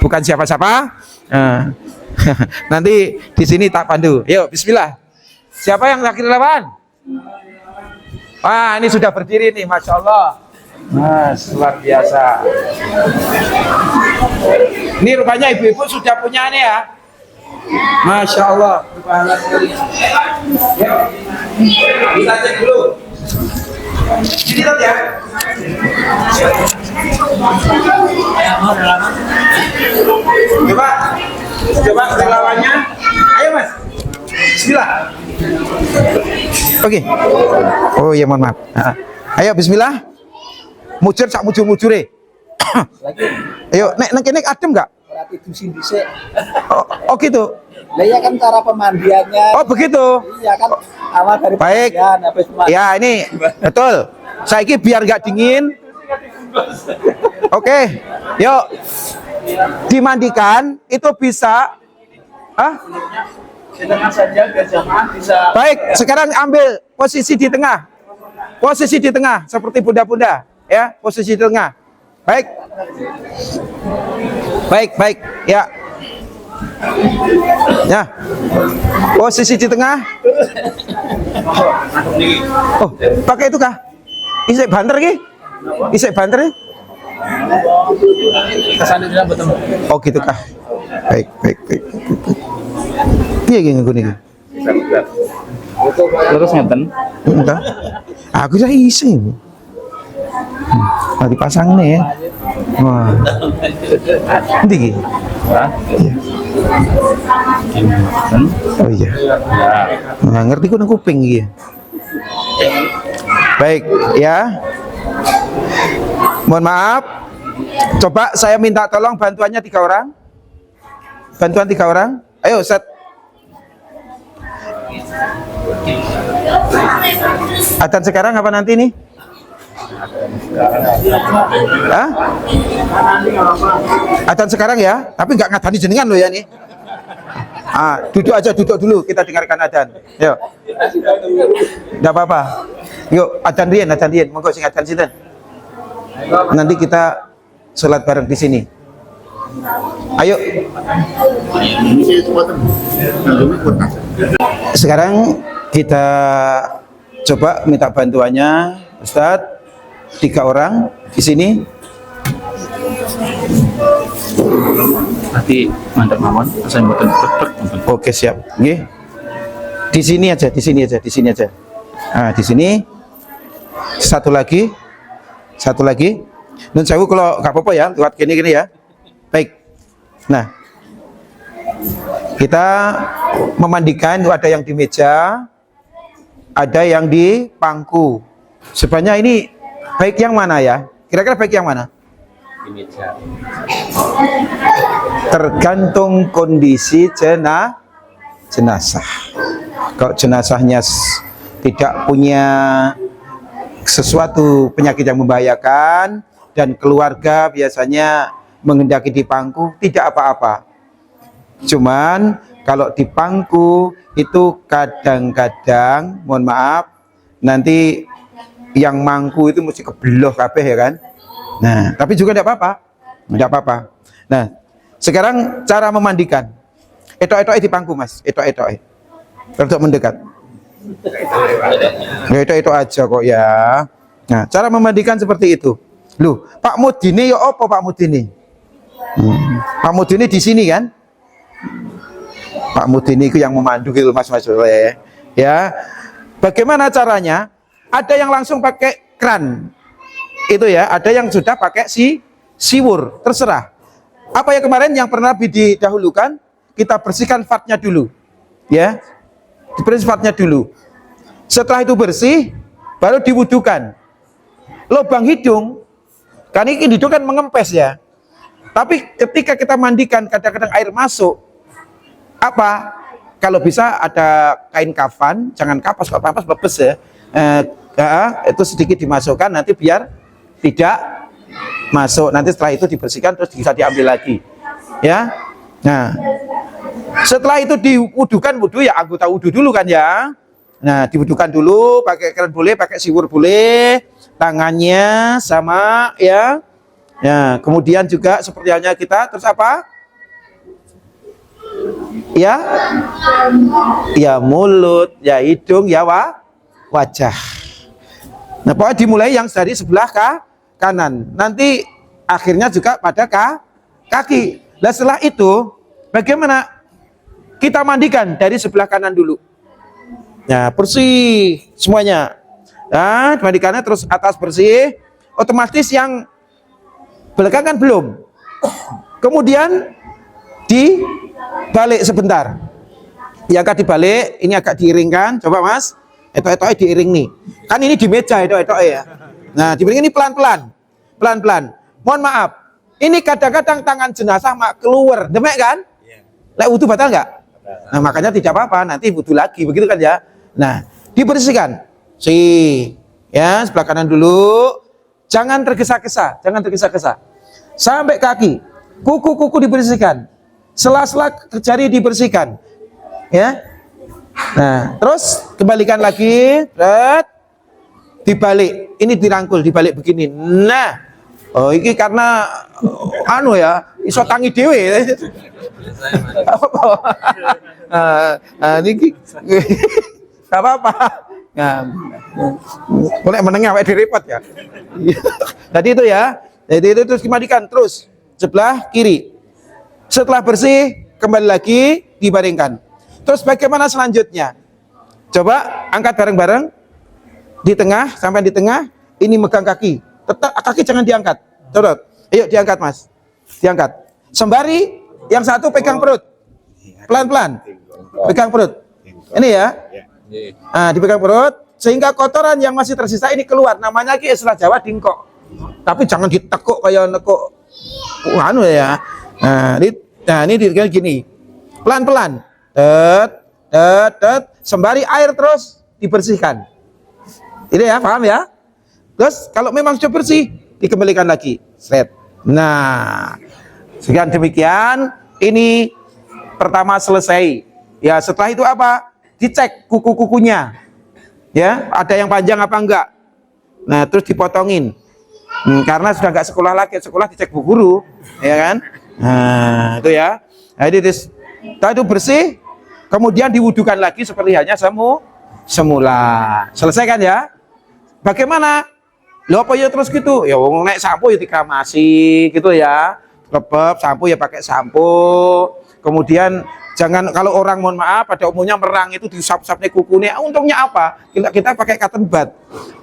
Speaker 2: bukan siapa-siapa. Nanti di sini tak pandu. Yuk, bismillah. Siapa yang laki lawan? Wah, ini sudah berdiri nih, masya Allah. Mas, luar biasa. Ini rupanya ibu-ibu sudah punya nih ya. Masya Allah. Kita cek dulu. Ini lihat ya. Coba relawannya. Ayo Mas. Bismillah. Oke. Oh iya, mohon maaf. Ayo bismillah. Mujur sak mujur-mujure. Ayo, nek kene adem enggak?
Speaker 3: Berarti dusin dhisik.
Speaker 2: Oh gitu.
Speaker 3: Lah iya kan cara pemandiannya.
Speaker 2: Oh begitu.
Speaker 3: Iya kan awal dari
Speaker 2: baik.
Speaker 3: pemandian habis pemandian.
Speaker 2: Ya ini betul. Saiki biar nggak dingin. Oke. Yuk. Dimandikan itu bisa.
Speaker 3: Di tengah saja biar jamaah bisa.
Speaker 2: Baik, sekarang ambil posisi di tengah. Posisi di tengah seperti bunda-bunda, ya, posisi di tengah. Baik. Baik, ya. Ya. Posisi di tengah. Oh, pakai itu kah? Isek banter ki? Isek banter ki? Oh, gitu kah? Baik. Piye ki ngene iki?
Speaker 1: Terus ngeten.
Speaker 2: Enggak. Aku sudah isi. Dipasang nih ya. Wah. Nanti ki. Oh iya. Nggak ngerti ku nang kuping iki. Baik, ya. Mohon maaf. Coba saya minta tolong bantuannya 3 orang. Bantuan 3 orang. Ayo, Ustaz. Adzan sekarang apa nanti nih? Hah? Adzan sekarang ya, tapi nggak ngadani jenengan loh ya nih. Duduk aja, duduk dulu, kita dengarkan adzan. Yuk. Enggak apa-apa. Yuk, adzan riyen, monggo sing adzan sinten. Nanti kita sholat bareng di sini. Ayo. Sekarang kita coba minta bantuannya Ustadz, 3 orang di sini.
Speaker 1: Nanti mantap mawon, saya mboten tek.
Speaker 2: Oke, siap. Nggih. Di sini aja. Nah, di sini. Satu lagi. Nun sewu kalau nggak apa-apa ya, lewat gini ya. Baik. Nah, kita memandikan, ada yang di meja, ada yang di pangku. Sebenarnya ini baik yang mana ya? Kira-kira baik yang mana?
Speaker 1: Di meja.
Speaker 2: Tergantung kondisi jenazah. Kalau jenazahnya tidak punya sesuatu penyakit yang membahayakan dan keluarga biasanya menghendaki di pangku, tidak apa-apa. Cuman kalau di pangku itu kadang-kadang, mohon maaf, nanti yang mangku itu mesti kebeloh kabeh ya kan. Nah, tapi juga tidak apa-apa. Nah, sekarang cara memandikan. Etok-etok di pangku, Mas. Etok-etok. Untuk mendekat. Etok-etok aja kok ya. Nah, cara memandikan seperti itu. Loh, Pak Mudini ya apa Pak Mudini? Pak Mudini di sini kan? Pak Mudini itu yang memandu gitu Mas Oleh. Ya. Bagaimana caranya? Ada yang langsung pakai kran. Itu ya, ada yang sudah pakai siwur, terserah. Apa ya kemarin yang pernah didahulukan, kita bersihkan fatnya dulu. Ya. Dibersihkan fatnya dulu. Setelah itu bersih, baru diwudukan. Lubang hidung, kan ini hidung kan mengempes ya. Tapi ketika kita mandikan, kadang-kadang air masuk. Apa? Kalau bisa ada kain kafan, jangan kapas, kalau kapas bebes ya. Itu sedikit dimasukkan, nanti biar tidak masuk. Nanti setelah itu dibersihkan, terus bisa diambil lagi. Ya. Nah, setelah itu diwudukan, wudu ya anggota wudu dulu kan ya. Nah, diwudukan dulu, pakai kran boleh, pakai siwur boleh, tangannya sama ya. Ya, kemudian juga seperti halnya kita, terus apa? Ya, ya mulut, ya hidung, ya wajah. Nah, pokoknya dimulai yang dari sebelah kanan. Nanti akhirnya juga pada kaki. Nah, setelah itu bagaimana kita mandikan dari sebelah kanan dulu? Nah, bersih semuanya. Nah, mandikannya terus atas bersih. Otomatis yang belakang kan belum. Kemudian dibalik sebentar. Yang agak dibalik, ini agak diiringkan. Coba Mas, etok-etoknya diiring nih. Kan ini di meja etok-etoknya ya. Nah, diiring ini pelan-pelan. Pelan-pelan. Mohon maaf. Ini kadang-kadang tangan jenazah mak keluar. Demek kan? Lek wudu batal nggak? Nah, makanya tidak apa-apa. Nanti wudu lagi. Begitu kan ya? Nah, dibersihkan. Ya, sebelah kanan dulu. Jangan tergesa-gesa. Sampai kaki. Kuku-kuku dibersihkan. Sela-sela jari dibersihkan. Ya. Nah, terus kembalikan lagi. Dibalik. Ini dirangkul, dibalik begini. Nah, oh ini karena iso tangi dhewe. Niki enggak apa-apa. Nah, boleh menengah awake repot ya. Jadi itu ya. Jadi itu terus dimandikan terus sebelah kiri. Setelah bersih, kembali lagi dibaringkan. Terus bagaimana selanjutnya? Coba angkat bareng-bareng. Di tengah, sampai di tengah, ini megang kaki. Tetap kaki jangan diangkat. Coba. Ayo diangkat, Mas. Diangkat. Sembari yang satu pegang perut. Pelan-pelan. Pegang perut. Ini ya. Nah, dipegang perut sehingga kotoran yang masih tersisa ini keluar. Namanya ki istilah Jawa dingkok. Tapi jangan ditekuk kayak nekuk ya. Nah, ini gini. Pelan-pelan. Sembari air terus dibersihkan. Ini ya, paham ya? Terus kalau memang sudah bersih, dikembalikan lagi. Set. Nah, sekian demikian. Ini pertama selesai. Ya, setelah itu apa? Dicek kuku-kukunya. Ya, ada yang panjang apa enggak? Nah, terus dipotongin. Karena sudah enggak sekolah lagi, sekolah dicek bu guru, ya kan? Nah, itu ya. Nah, setelah itu bersih, kemudian diwudukan lagi seperti halnya semula. Selesai kan ya? Bagaimana? Loh apa ya terus gitu? Ya wong nek sampo ya dikramasi gitu ya. Rebab sampo ya pakai sampo. Kemudian jangan, kalau orang mohon maaf pada umumnya merang itu diusap-usapnya kukunya. Untungnya apa? Kita pakai cotton bud.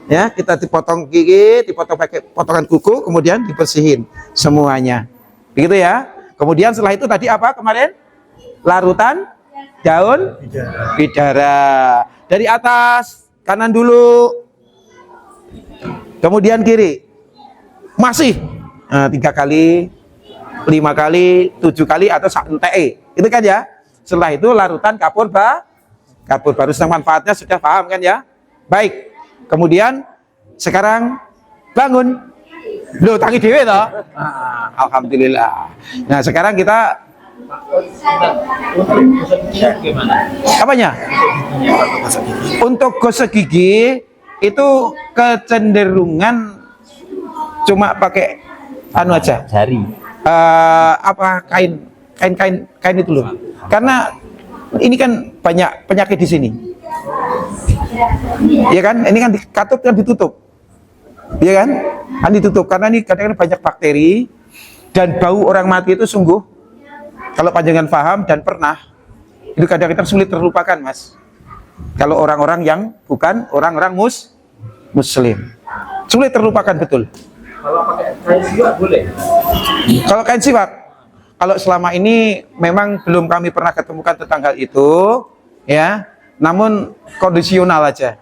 Speaker 2: Ya, kita dipotong gigi, dipotong pakai potongan kuku, kemudian dibersihin semuanya. Begitu ya. Kemudian setelah itu tadi apa kemarin? Larutan daun bidara. Dari atas kanan dulu. Kemudian kiri. Masih 3 kali, 5 kali, 7 kali atau ente. Itu kan ya. Setelah itu larutan kapur baru manfaatnya sudah paham kan ya. Baik. Kemudian sekarang bangun. Loh, tangi dewe toh. Alhamdulillah. Nah, sekarang kita apanya? Untuk gosok gigi itu kecenderungan cuma pakai anu aja.
Speaker 1: Jari.
Speaker 2: Apa kain itu loh. Karena ini kan banyak penyakit di sini. Ya kan? Ini kan dikatup kan ditutup. Ya kan? Kan ditutup karena ini kadang-kadang banyak bakteri dan bau orang mati itu sungguh, kalau panjangan paham dan pernah, itu kadang-kadang sulit terlupakan, Mas. Kalau orang-orang yang bukan orang-orang muslim. Sulit terlupakan betul.
Speaker 3: Kalau pakai kain siwak boleh?
Speaker 2: Kalau kain siwak, kalau selama ini memang belum kami pernah ketemukan tentang hal itu, ya. Namun kondisional aja,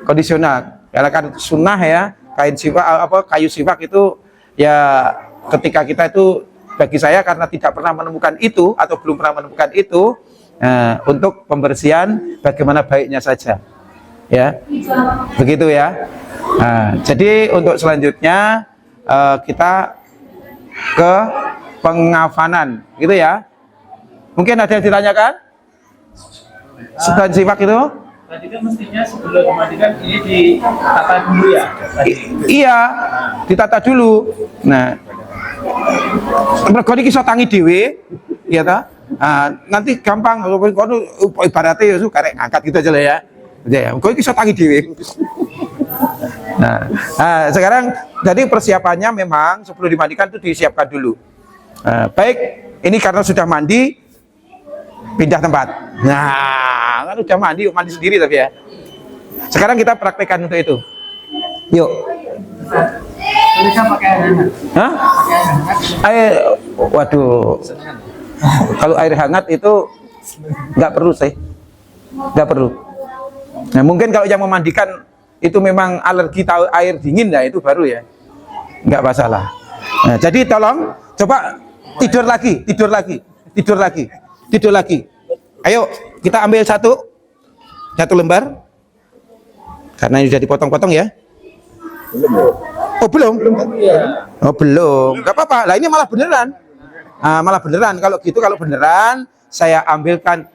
Speaker 2: kondisional. Karena kan sunnah ya, kain siwak kayu siwak itu ya ketika kita itu, bagi saya karena tidak pernah menemukan itu atau belum pernah menemukan itu, untuk pembersihan bagaimana baiknya saja, ya. Begitu ya. Nah, jadi untuk selanjutnya kita ke pengafanan, gitu ya. Mungkin ada yang ditanyakan? Setelah siwak itu?
Speaker 3: Tadi kan mestinya sebelum dimandikan ini ditata dulu ya?
Speaker 2: Iya, ditata dulu. Nah, mergo iki iso tangi dhewe, ya ta? Nanti gampang ibaratnya ya karek ngangkat gitu aja lah ya. Ya, mergo iki iso tangi dhewe. Nah, sekarang jadi persiapannya memang sebelum dimandikan itu disiapkan dulu. Baik, ini karena sudah mandi, pindah tempat. Nah, kan udah mandi sendiri tapi ya. Sekarang kita praktekkan untuk itu. Yuk.
Speaker 3: Bisa pakai air hangat?
Speaker 2: Hah? Waduh. Kalau air hangat itu nggak perlu sih, nggak perlu. Nah, mungkin kalau yang memandikan itu memang alergi tahu air dingin, ya itu baru ya, nggak masalah. Nah, jadi tolong coba tidur lagi. Ayo kita ambil satu lembar, karena ini sudah dipotong-potong ya. Oh belum? Oh belum. Gak apa-apa. Lah ini malah beneran. Kalau gitu, kalau beneran saya ambilkan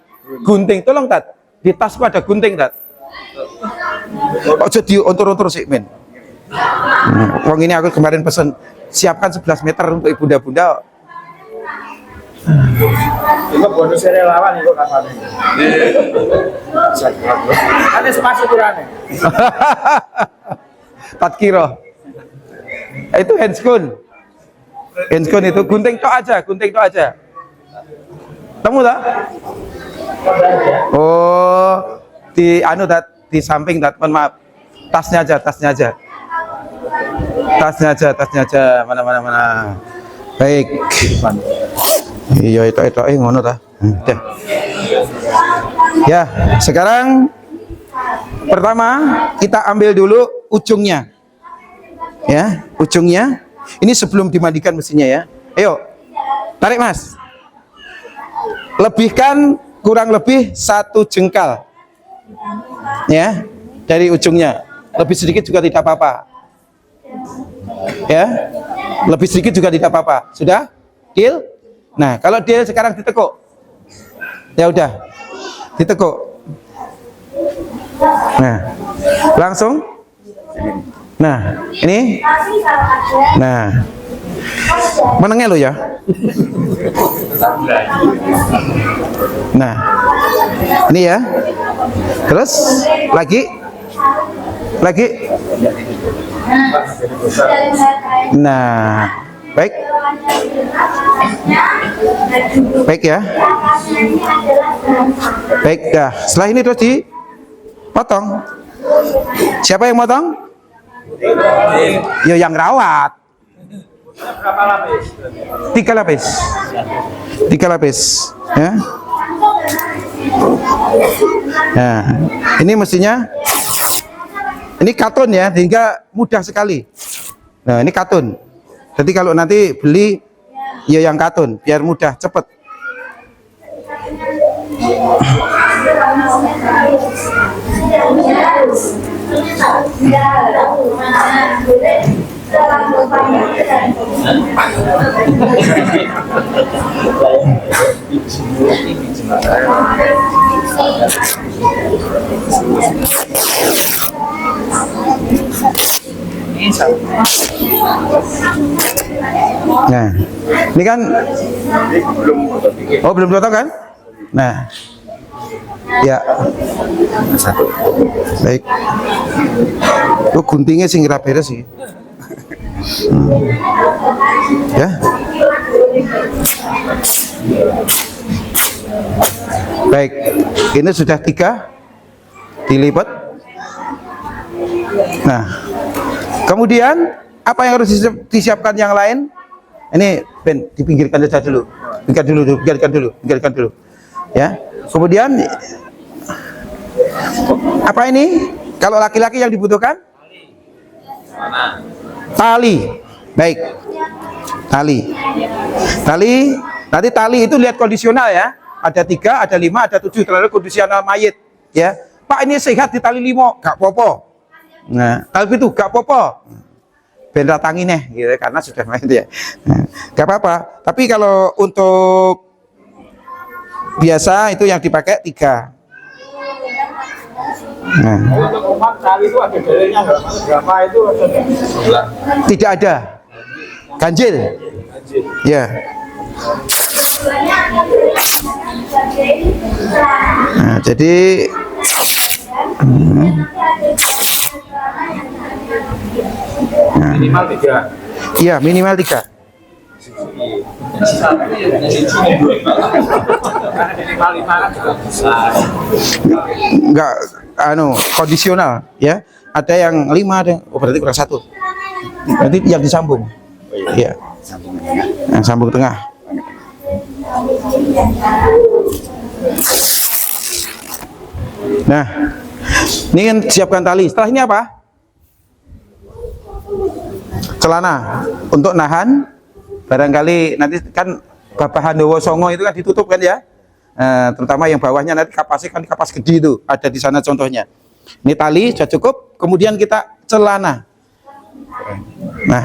Speaker 2: gunting. Tolong Tat, di tas ada gunting Tat. Ojo diuntur-untur sih men. Wong ini aku kemarin pesen siapkan 11 meter untuk ibunda-bunda.
Speaker 3: Itu bonus relawan itu katanya. Ada spasi kurangnya.
Speaker 2: Tatkiro. Itu handskun itu gunting tok aja. Temu tak? Oh, di di samping mohon maaf. Tasnya aja. Mana. Baik. Iya itu ngono ta. Ya, sekarang pertama kita ambil dulu ujungnya. Ya, ujungnya. Ini sebelum dimandikan mesinnya ya. Ayo. Tarik Mas. Lebihkan kurang lebih 1 jengkal. Ya, dari ujungnya. Lebih sedikit juga tidak apa-apa. Ya, lebih sedikit juga tidak apa-apa. Sudah? Deal? Nah, kalau deal sekarang ditekuk. Ya udah, ditekuk. Nah, langsung. Nah, ini. Nah, menengnya lo ya. Nah, ini ya. Terus lagi. Nah, baik. Baik ya. Baik dah. Setelah ini terus dipotong. Siapa yang potong? Ya yang rawat.
Speaker 3: Berapa lapis?
Speaker 2: 3 lapis. 3 lapis. Ya. Nah, ini mestinya ini katun ya, sehingga mudah sekali. Nah, ini katun. Jadi kalau nanti beli ya yang katun, biar mudah, cepet. Nah, ini kan belum potong kan? Nah, ya, satu. Baik. Tuh guntingnya sing ora beres sih. Ya. Baik, ini sudah 3 dilipat. Nah, kemudian apa yang harus disiapkan yang lain? Ini Ben, dipinggirkan saja dulu. Pinggirkan dulu. Ya. Kemudian apa ini? Kalau laki-laki yang dibutuhkan? Tali. Baik. Tali. Nanti tali itu lihat kondisional ya. Ada 3, ada 5, ada 7 terlalu kondisional mayit. Ya. Pak ini sehat di tali 5, gak popo. Nah, tapi itu gak popo. Ben ratangi nih, gitu, karena sudah main ya. Nah, gak apa-apa. Tapi kalau untuk biasa itu yang dipakai 3. Nah.
Speaker 3: Untuk umat tali itu ada dalilnya berapa itu?
Speaker 2: Tidak ada. Ganjil. Ya. Nah, jadi
Speaker 3: Minimal 3.
Speaker 2: iya, minimal 3.
Speaker 3: Minimal 5 kan juga bisa.
Speaker 2: Enggak kondisional ya. Ada yang 5, ada berarti kurang 1. Berarti yang disambung. Iya. Yang sambung tengah. Nah, ini kan siapkan tali. Setelah ini apa? Celana untuk nahan. Barangkali nanti kan Bapak Handowo Songo itu kan ditutup kan ya. Terutama yang bawahnya nanti kapasnya kan kapas gede itu ada di sana contohnya. Ini tali sudah cukup. Kemudian kita celana. Nah,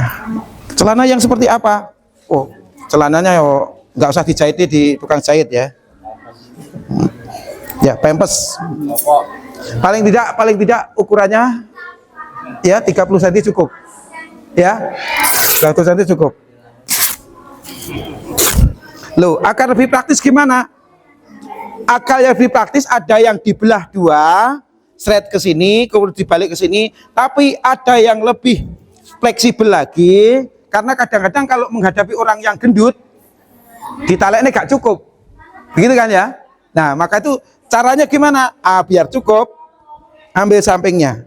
Speaker 2: celana yang seperti apa? Oh, celananya nggak usah dijahit di tukang jahit ya. Ya, pempes. Paling tidak ukurannya ya 30 cm cukup. Ya. 30 cm cukup. Loh, akan lebih praktis gimana? Akal yang lebih praktis ada yang dibelah 2, straight ke sini, kemudian dibalik ke sini, tapi ada yang lebih fleksibel lagi karena kadang-kadang kalau menghadapi orang yang gendut ditaleknya gak cukup. Begitu kan ya? Nah, maka itu caranya gimana? Biar cukup, ambil sampingnya.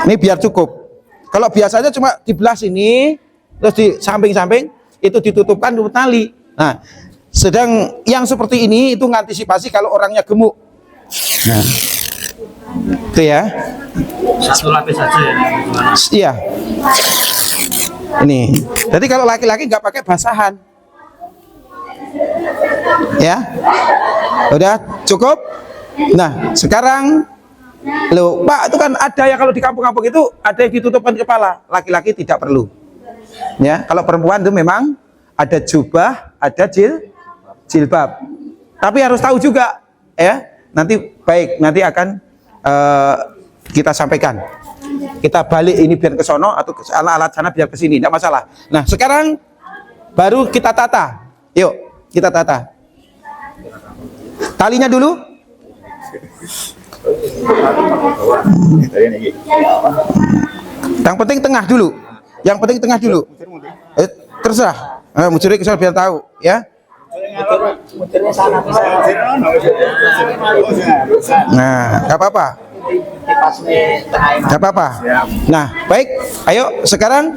Speaker 2: Ini biar cukup. Kalau biasanya cuma dibelah sini, terus di samping-samping itu ditutupkan dengan tali. Nah, sedang yang seperti ini itu mengantisipasi kalau orangnya gemuk. Nah, itu ya.
Speaker 3: Satu lapis saja ya.
Speaker 2: Iya. Ini. Jadi kalau laki-laki nggak pakai basahan. Ya. Udah cukup. Nah, sekarang Loh, Pak, itu kan ada ya kalau di kampung-kampung itu ada yang ditutupkan kepala. Laki-laki tidak perlu. Ya, kalau perempuan itu memang ada jubah, ada jilbab. Tapi harus tahu juga, ya. Nanti akan kita sampaikan. Kita balik ini biar ke sono atau alat sana biar ke sini, tidak masalah. Nah, sekarang baru kita tata. Yuk, kita tata. Talinya dulu. Yang penting tengah dulu. Terserah. Mucuri kesal biar tahu, ya. Nah, nggak apa-apa. Nggak apa-apa. Nah, baik. Ayo sekarang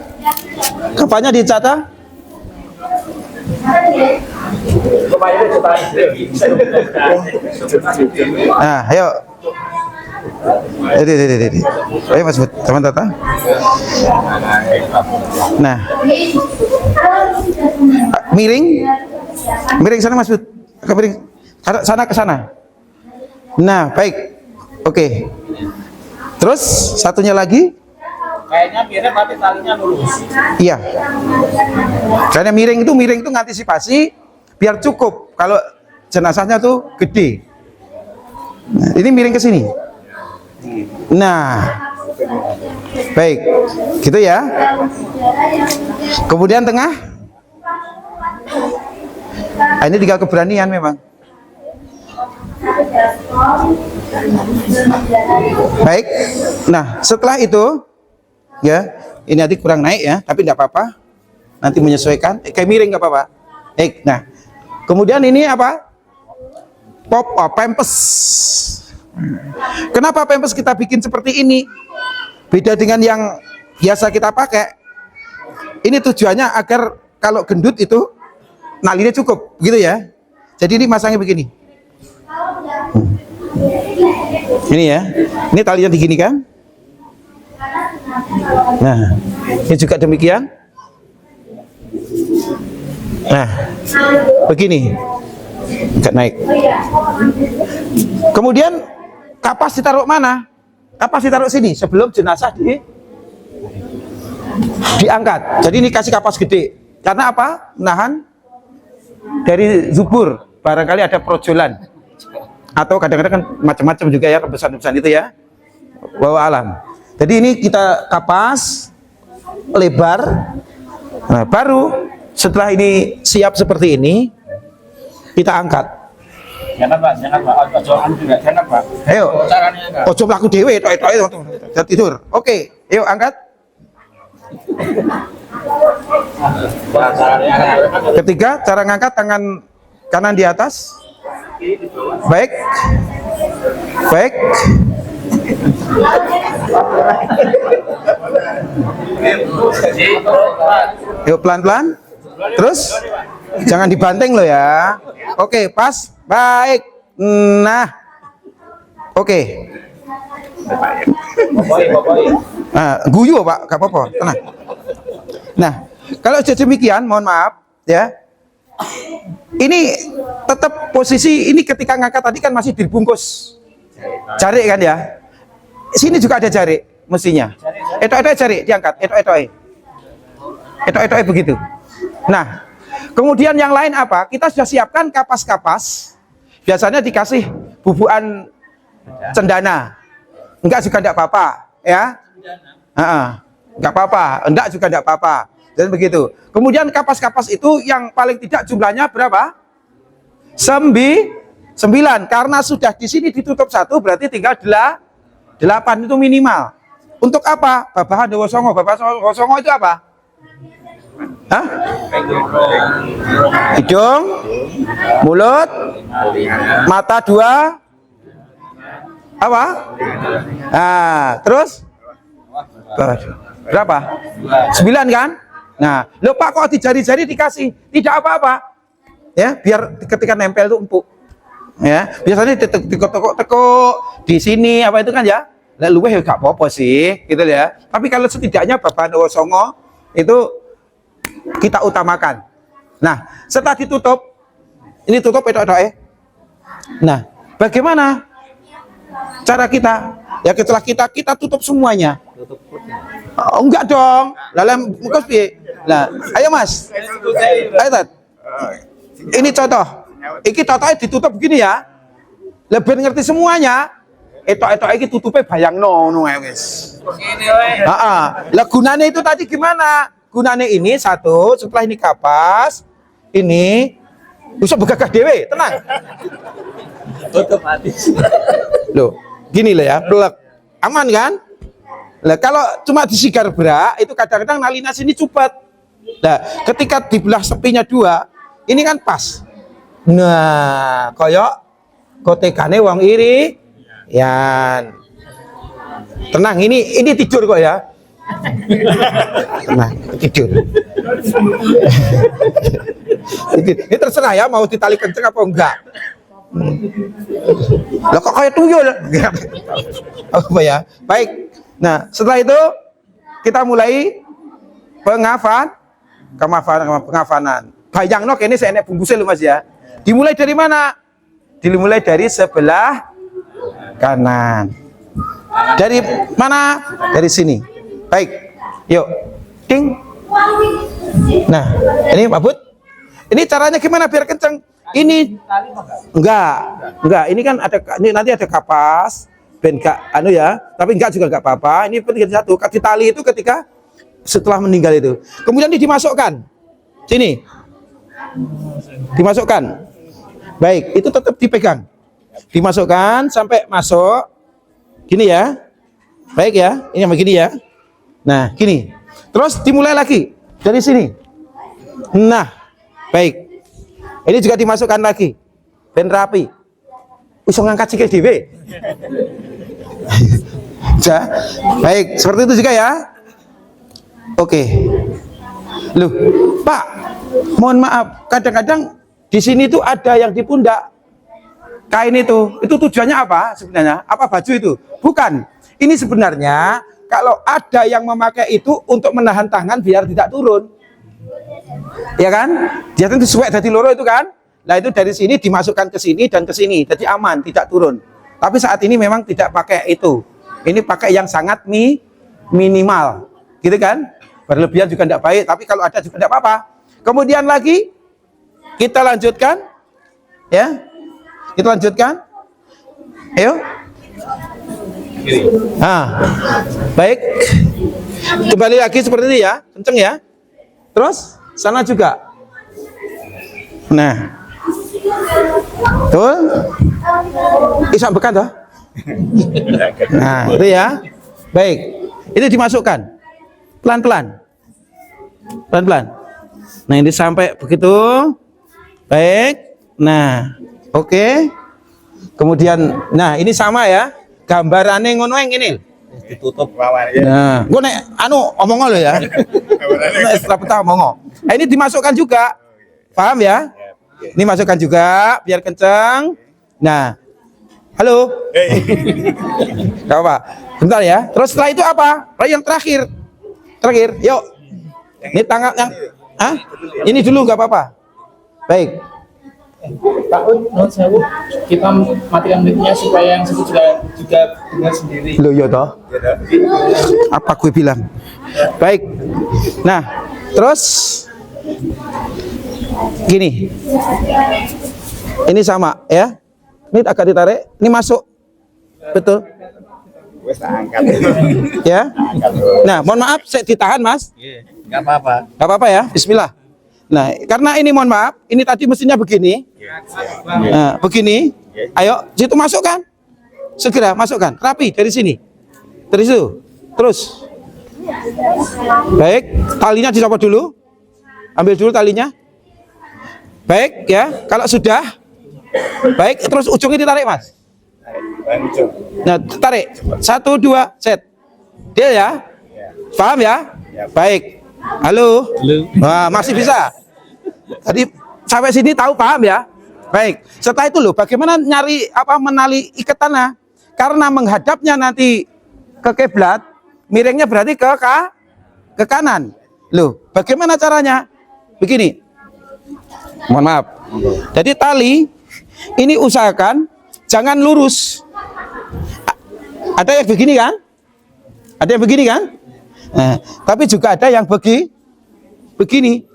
Speaker 2: kepalanya dicatat. Nah, ayo. Ayo Mas Bud, teman tata. Nah, miring sana Mas Bud, miring sana ke sana. Nah, baik, oke. Terus satunya lagi.
Speaker 3: Kayaknya mirip tapi talinya lurus.
Speaker 2: Iya. Karena miring itu ngantisipasi biar cukup kalau jenazahnya tuh gede. Nah, ini miring ke sini. Nah, baik, gitu ya. Kemudian tengah. Nah, ini tinggal keberanian memang. Baik. Nah, setelah itu, ya, ini nanti kurang naik ya, tapi tidak apa-apa. Nanti menyesuaikan. Kayak miring nggak apa-apa. Nah, kemudian ini apa? Pampers. Kenapa pampers kita bikin seperti ini? Beda dengan yang biasa kita pakai. Ini tujuannya agar kalau gendut itu nalinya cukup, gitu ya. Jadi ini masangnya begini. Ini ya. Ini talinya digini kan? Nah, ini juga demikian. Nah, begini. Enggak naik. Kemudian kapas ditaruh mana? Kapas ditaruh sini sebelum jenazah diangkat. Jadi ini kasih kapas gede. Karena apa? Nahan dari zubur. Barangkali ada projolan. Atau kadang-kadang kan macam-macam juga ya, rebesan-rebesan itu ya. Wallahu alam. Jadi ini kita kapas lebar. Nah, baru setelah ini siap seperti ini, kita angkat.
Speaker 3: Jangan Pak. Jangan Pak.
Speaker 2: Ayo.
Speaker 3: Caranya
Speaker 2: Ojo mlaku dhewe, tok tidur. Oke, yuk angkat. Ketiga, cara ngangkat tangan kanan di atas. Baik. Yuk pelan-pelan. Terus jangan dibanting loh ya. Oke, pas. Baik. Nah. Oke. Nah, guyu Pak, gak apa-apa. Tenang. Nah, kalau demikian, mohon maaf ya. Ini tetap posisi ini ketika ngangkat tadi kan masih dibungkus jarik kan ya. Sini juga ada jarik mestinya. Etok-etok jarik diangkat, etok-etok begitu. Nah, kemudian yang lain apa? Kita sudah siapkan kapas-kapas. Biasanya dikasih bubukan cendana. Enggak juga enggak apa-apa, ya. Enggak apa-apa, enggak juga enggak apa-apa. Dan begitu. Kemudian kapas-kapas itu yang paling tidak jumlahnya berapa? 9. Karena sudah di sini ditutup 1 berarti tinggal 8 itu minimal. Untuk apa? Babahan Dewa Songo. Babahan Dewa Songo itu apa? Hah? Hidung, mulut, mata 2, apa? Nah, terus berapa? 9 kan? Nah, lo Pak kok di jari-jari dikasih? Tidak apa-apa. Ya, biar ketika nempel itu empuk. Ya, biasanya ditekuk-tekuk di sini apa itu kan ya? Lah luweh ya gak apa-apa sih, gitu ya. Tapi kalau setidaknya Babahan Dewa Songo itu kita utamakan. Nah, setelah ditutup, ini tutup etok-etok. Nah, bagaimana cara kita? Ya setelah kita tutup semuanya. Oh, enggak dong. Dalam mukos piye? Nah, ayo Mas. Ayo Tat. Ini contoh. Iki contohnya ditutup begini ya. Lebih ngerti semuanya. Etok-etok iki tutupnya bayangno ngono ae wis. Heeh. Lah gunane itu tadi gimana? Gunane ini satu, setelah ini kapas, ini bisa begagah dewe, tenang.
Speaker 3: Otomatis.
Speaker 2: Loh, gini lah ya, plek. Aman kan? Lah kalau cuma disigar berak, itu kadang-kadang nalina sini cupet. Nah, ketika dibelah sepinya dua, ini kan pas. Nah, koyok kotekane wong iri. Yan. Tenang, ini tidur kok ya. Tenang, tidur. Ini terserah ya, mau ditali kenceng apa enggak. Lah kok kayak tuyul? Apa ya? Baik. Nah, setelah itu kita mulai pengafanan. Bayangno kene saya enek bungkusnya lho Mas ya. Dimulai dari mana? Dimulai dari sebelah kanan. Dari mana? Dari sini. Baik. Yuk. Ding. Nah, ini mabut. Ini caranya gimana biar kenceng? Ini enggak. Ini kan ada, ini nanti ada kapas, ben gak anu ya, tapi enggak juga enggak apa-apa. Ini penting satu, kaki tali itu ketika setelah meninggal itu. Kemudian ini dimasukkan. Sini. Dimasukkan. Baik, itu tetap dipegang. Dimasukkan sampai masuk. Gini ya. Baik ya, ini yang begini ya. Nah, gini. Terus dimulai lagi dari sini. Nah, baik. Ini juga dimasukkan lagi. Ben rapi. Bisa ngangkat sikil dhewe. Ya. Baik, seperti itu juga ya. Oke. Loh, Pak, mohon maaf, kadang-kadang di sini tuh ada yang di pundak. Kain itu tujuannya apa sebenarnya? Apa baju itu? Bukan. Ini sebenarnya kalau ada yang memakai itu untuk menahan tangan biar tidak turun. Ya kan? Dia kan sesuai dari loro itu kan? Nah itu dari sini dimasukkan ke sini dan ke sini, jadi aman, tidak turun. Tapi saat ini memang tidak pakai itu. Ini pakai yang sangat minimal, gitu kan? Berlebihan juga tidak baik, tapi kalau ada juga tidak apa-apa. Kemudian lagi kita lanjutkan, ya. Kita lanjutkan. Ayo. Nah, baik. Kembali lagi seperti ini ya, kenceng ya. Terus sana juga. Nah, betul. Isam bekan toh. Nah, itu ya. Baik. Ini dimasukkan pelan-pelan. Pelan-pelan. Nah, ini sampai begitu. Baik. Nah, oke. Kemudian, nah ini sama ya. Gambarannya ngono yang ini.
Speaker 3: Ditutup lawannya.
Speaker 2: Nah, gue nek anu omong lo ya. Nah, setelah petang omong. Nah, ini dimasukkan juga. Paham ya? Ini masukkan juga biar kenceng. Nah. Halo. Gak apa. Bentar ya. Terus setelah itu apa? Yang terakhir. Yuk. Ini tangan yang ini dulu nggak apa-apa. Baik.
Speaker 3: Pak Un, menurut saya kita matikan mic-nya supaya yang sebut juga dengar sendiri.
Speaker 2: Loh ya toh. Apa gue bilang? Baik. Nah, terus gini. Ini sama ya. Ini agak ditarik, ini masuk. Betul.
Speaker 3: Wes angkat.
Speaker 2: Ya. Nah, mohon maaf saya ditahan, Mas.
Speaker 3: Enggak apa-apa.
Speaker 2: Enggak apa-apa ya. Bismillah. Nah, karena ini mohon maaf, ini tadi mesinnya begini. Nah, begini. Ayo, situ masukkan. Segera masukkan. Rapi dari sini. Dari situ. Terus. Baik, talinya dicopot dulu. Ambil dulu talinya. Baik ya. Kalau sudah baik, terus ujungnya ditarik, Mas. Nah, tarik. 1 2 set. Dia ya. Paham ya? Baik. Halo. Nah, masih bisa. Tadi sampai sini tahu paham ya? Baik. Setelah itu loh, bagaimana menali ikatannya? Karena menghadapnya nanti ke kiblat, miringnya berarti ke kanan. Loh, bagaimana caranya? Begini. Mohon maaf. Jadi tali ini usahakan jangan lurus. Ada yang begini kan? Ada yang begini kan? Nah, tapi juga ada yang begini.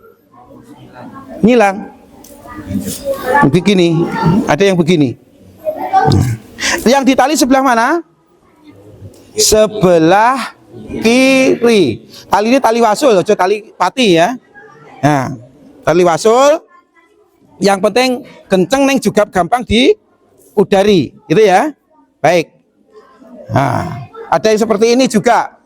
Speaker 2: Ngilang. Begini. Ada yang begini. Yang ditali sebelah mana? Sebelah kiri. Tali ini tali wasul, ojo tali pati ya. Nah, tali wasul. Yang penting kenceng neng juga gampang diudari, gitu ya. Baik. Nah, ada yang seperti ini juga.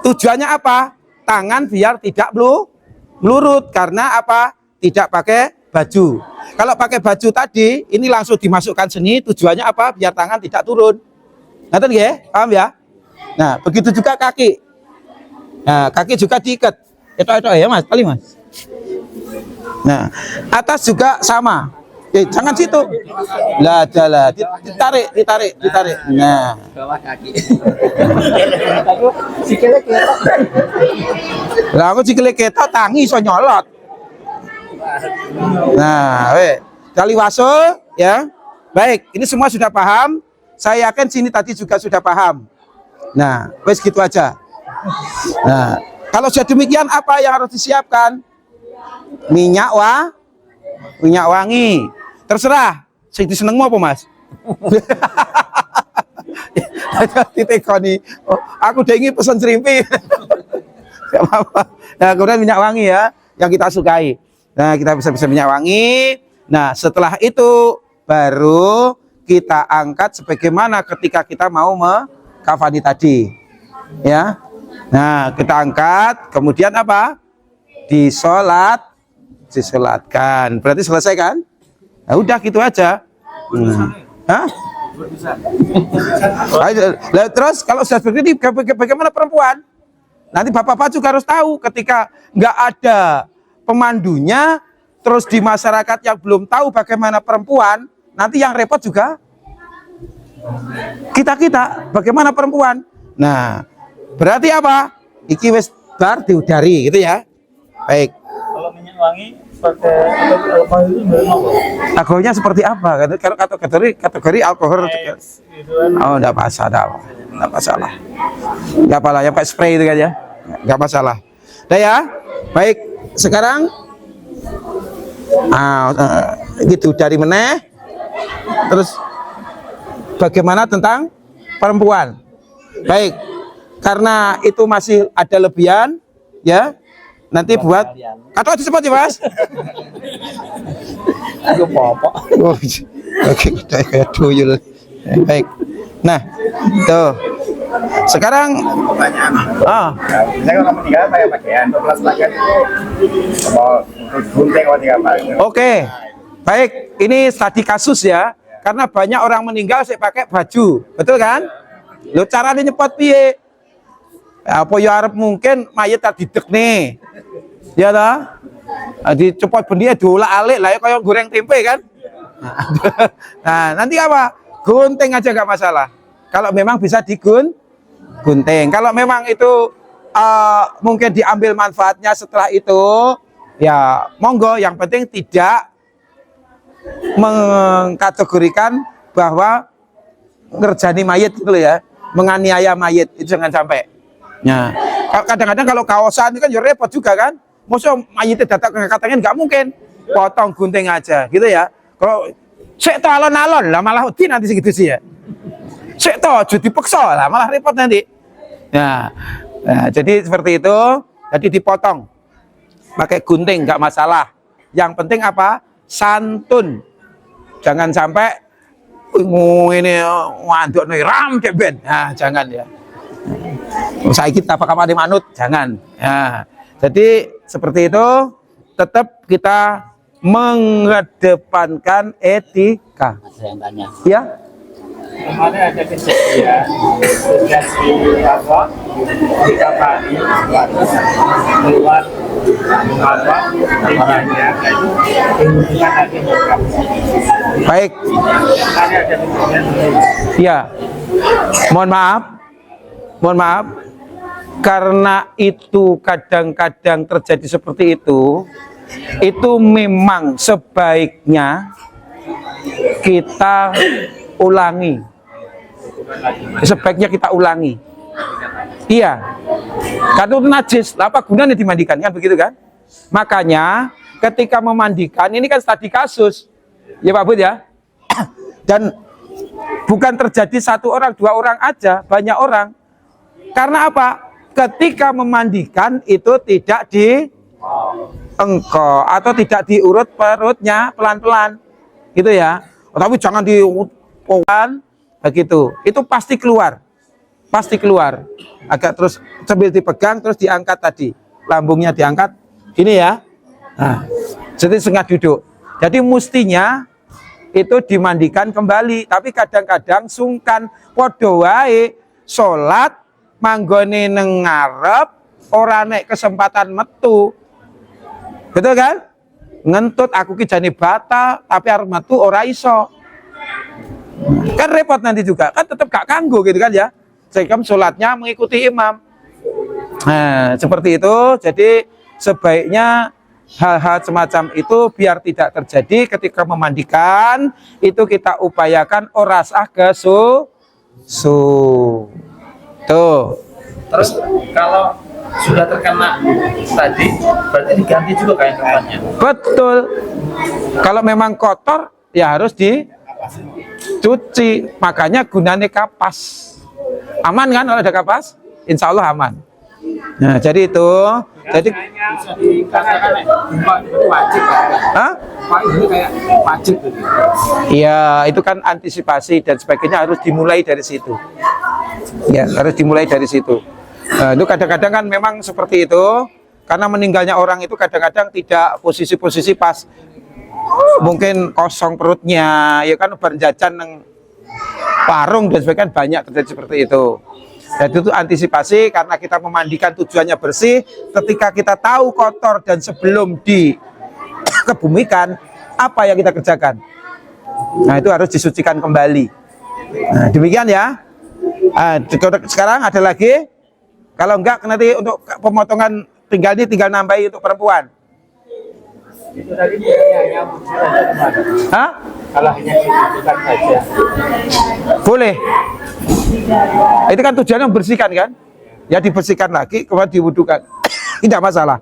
Speaker 2: Tujuannya apa? Tangan biar tidak melurut karena apa? Tidak pakai baju. Kalau pakai baju tadi, ini langsung dimasukkan seni. Tujuannya apa? Biar tangan tidak turun. Ngerti ya? Paham ya? Nah, begitu juga kaki. Nah, kaki juga diikat. Itu ya mas, kali mas. Nah, atas juga sama. Jangan situ. Lah, jalan. Ditarik. Nah,
Speaker 3: Bawah kaki.
Speaker 2: lah aku sikile ketok tangi iso nyolot. Nah, tali wasul ya. Baik, ini semua sudah paham. Saya yakin sini tadi juga sudah paham. Nah, wes gitu aja. Nah, kalau sudah demikian apa yang harus disiapkan? Minyak wangi. Terserah, sing disenengmu apa, Mas? Ditekoni. Oh, aku udah ingin pesan serimpi. Gak apa-apa. Nah, kemudian minyak wangi ya, yang kita sukai. Nah, kita bisa minyak wangi. Nah, setelah itu baru kita angkat sebagaimana ketika kita mau kafani tadi. Ya. Nah, kita angkat, kemudian apa? Disolatkan. Berarti selesai kan? Nah, udah gitu aja. Hah? Nah, terus kalau sudah seperti ini bagaimana perempuan? Nanti bapak-bapak juga harus tahu ketika nggak ada pemandunya, terus di masyarakat yang belum tahu bagaimana perempuan, nanti yang repot juga kita bagaimana perempuan. Nah, berarti apa? Iki wis bar diudari gitu ya. Baik.
Speaker 3: Kalau minyak wangi pakai alkohol itu berapa?
Speaker 2: Alkoholnya seperti apa? Kalau kategori alkohol oh, enggak masalah. Enggak apalah, ya pakai spray itu kan ya. Enggak masalah. Udah ya. Baik, sekarang gitu dari meneh. Terus bagaimana tentang perempuan? Baik. Karena itu masih ada lebihan ya. Nanti buat kata disebut ya, Mas.
Speaker 3: Aku papa.
Speaker 2: Oke, kayak tuyul. Baik. Nah, tuh. Sekarang
Speaker 3: Saya kalau meninggal pakai pakaian, plus pakaian itu mau gunting atau tiga apa?
Speaker 2: Oke. Baik, ini studi kasus ya. Karena banyak orang meninggal saya pakai baju. Betul kan? Lo cara nyepot piye? Apa ya arep mungkin mayat tadi didek nih. Ya ta? Dicepot bendia diolak-alik lah ya kayak goreng tempe kan? Nah, nanti apa? Gunting aja gak masalah. Kalau memang bisa gunting. Kalau memang itu mungkin diambil manfaatnya setelah itu, ya monggo. Yang penting tidak mengkategorikan bahwa ngerjani mayit gitu ya, menganiaya mayit itu jangan sampai. Nah, kadang-kadang kalau kaosan itu kan ya repot juga kan. Masa mayitnya datang ke katanya nggak mungkin, potong gunting aja gitu ya. Kalau sik to alon-alon lah malah wedi nanti segitu sih ya. Sik to aja dipaksa lah malah repot nanti. Nah, jadi seperti itu, jadi dipotong pakai gunting nggak masalah. Yang penting apa? Santun. Jangan sampai ini nganduk nih ram ben. Nah, jangan ya. Saya kita apa kamar di manut, jangan. Ya. Jadi seperti itu, tetap kita mengedepankan etika.
Speaker 3: Saya yang tanya.
Speaker 2: Ya.
Speaker 3: Kemarin ada kejadian di apa? Di Kapani, keluar apa? Tinggalnya itu lagi
Speaker 2: Baik.
Speaker 3: Kemarin ada kejadian.
Speaker 2: Ya. Mohon maaf. Karena itu kadang-kadang terjadi seperti itu memang sebaiknya kita ulangi sebaiknya kita ulangi. Iya, karena itu najis, apa gunanya dimandikan, kan begitu kan? Makanya ketika memandikan, ini kan studi kasus, ya Pak Bud ya. Dan bukan terjadi satu orang, dua orang aja, banyak orang. Karena apa? Ketika memandikan itu tidak diengkau atau tidak diurut perutnya pelan-pelan, gitu ya. Tapi jangan diurutkan begitu. Itu pasti keluar, Agak terus sambil dipegang terus diangkat tadi, lambungnya diangkat, gini ya. Nah, jadi setengah duduk. Jadi mestinya itu dimandikan kembali. Tapi kadang-kadang sungkan, podo wae salat manggone nang ngarep ora nek kesempatan metu. Betul kan? Ngentut aku ki jane batal tapi arep metu ora iso. Kan repot nanti juga. Kan tetap gak kanggo gitu kan ya. Sekam salatnya mengikuti imam. Nah, seperti itu. Jadi sebaiknya hal-hal semacam itu biar tidak terjadi ketika memandikan, itu kita upayakan ora sah kesu. Tuh.
Speaker 3: Terus kalau sudah terkena tadi, berarti diganti juga kain kafannya.
Speaker 2: Betul. Kalau memang kotor, ya harus dicuci. Makanya gunanya kapas. Aman kan kalau ada kapas? Insya Allah aman. Nah, jadi itu. Jadi
Speaker 3: Bisa dikatakan wajib.
Speaker 2: Hah?
Speaker 3: Pak ini kayak wajib gitu.
Speaker 2: Iya, itu kan antisipasi dan sebagainya harus dimulai dari situ. Ya, harus dimulai dari situ. Nah, itu kadang-kadang kan memang seperti itu, karena meninggalnya orang itu kadang-kadang tidak posisi-posisi pas. Mungkin kosong perutnya, ya kan berjajan nang warung dan sebagainya, banyak terjadi seperti itu. Jadi itu antisipasi karena kita memandikan tujuannya bersih. Ketika kita tahu kotor dan sebelum dikebumikan, apa yang kita kerjakan? Nah, itu harus disucikan kembali. Nah, demikian ya. Nah, sekarang ada lagi. Kalau enggak nanti untuk pemotongan tinggal nambahi untuk perempuan.
Speaker 3: Itu tadi hanya
Speaker 2: Hah?
Speaker 3: kalau hanya dibutuhkan saja.
Speaker 2: Boleh. Itu kan tujuannya membersihkan kan? Ya dibersihkan lagi, kemudian diwudukan. Tidak masalah.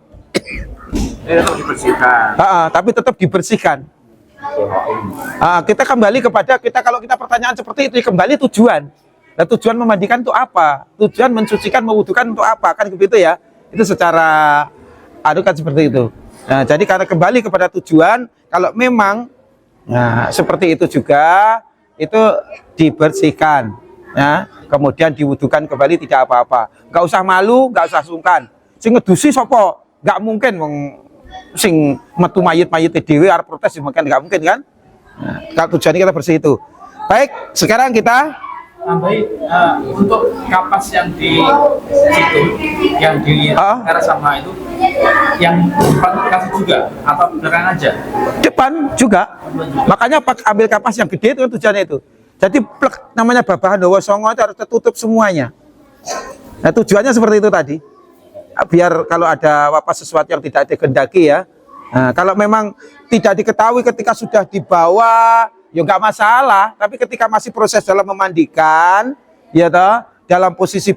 Speaker 3: Tetap dibersihkan.
Speaker 2: Tapi tetap dibersihkan. Kita kembali kepada kalau kita pertanyaan seperti itu, kembali tujuan. Nah, tujuan memandikan itu apa? Tujuan mensucikan, mewudukan untuk apa? Kan begitu ya. Itu secara kan seperti itu. Nah, jadi karena kembali kepada tujuan, kalau memang seperti itu juga itu dibersihkan, ya, kemudian diwudukan kembali tidak apa-apa. Nggak usah malu, nggak usah sungkan. Sing ngedusi sopo? Nggak mungkin sing metu mayit dhewe arep protes mungkin nggak mungkin kan? Nah, kalau tujuannya kita bersih itu. Baik, sekarang kita
Speaker 3: Tambahi untuk kapas yang di situ, yang di arah sama itu, yang depan kasih juga atau belakang aja?
Speaker 2: depan juga. Makanya ambil kapas yang gede itu kan tujuannya itu. Jadi plek namanya babahan dawa songo itu harus tertutup semuanya. Nah, tujuannya seperti itu tadi. Biar kalau ada sesuatu yang tidak dikehendaki ya. Nah, kalau memang tidak diketahui ketika sudah dibawa, ya nggak masalah. Tapi ketika masih proses dalam memandikan, ya toh, dalam posisi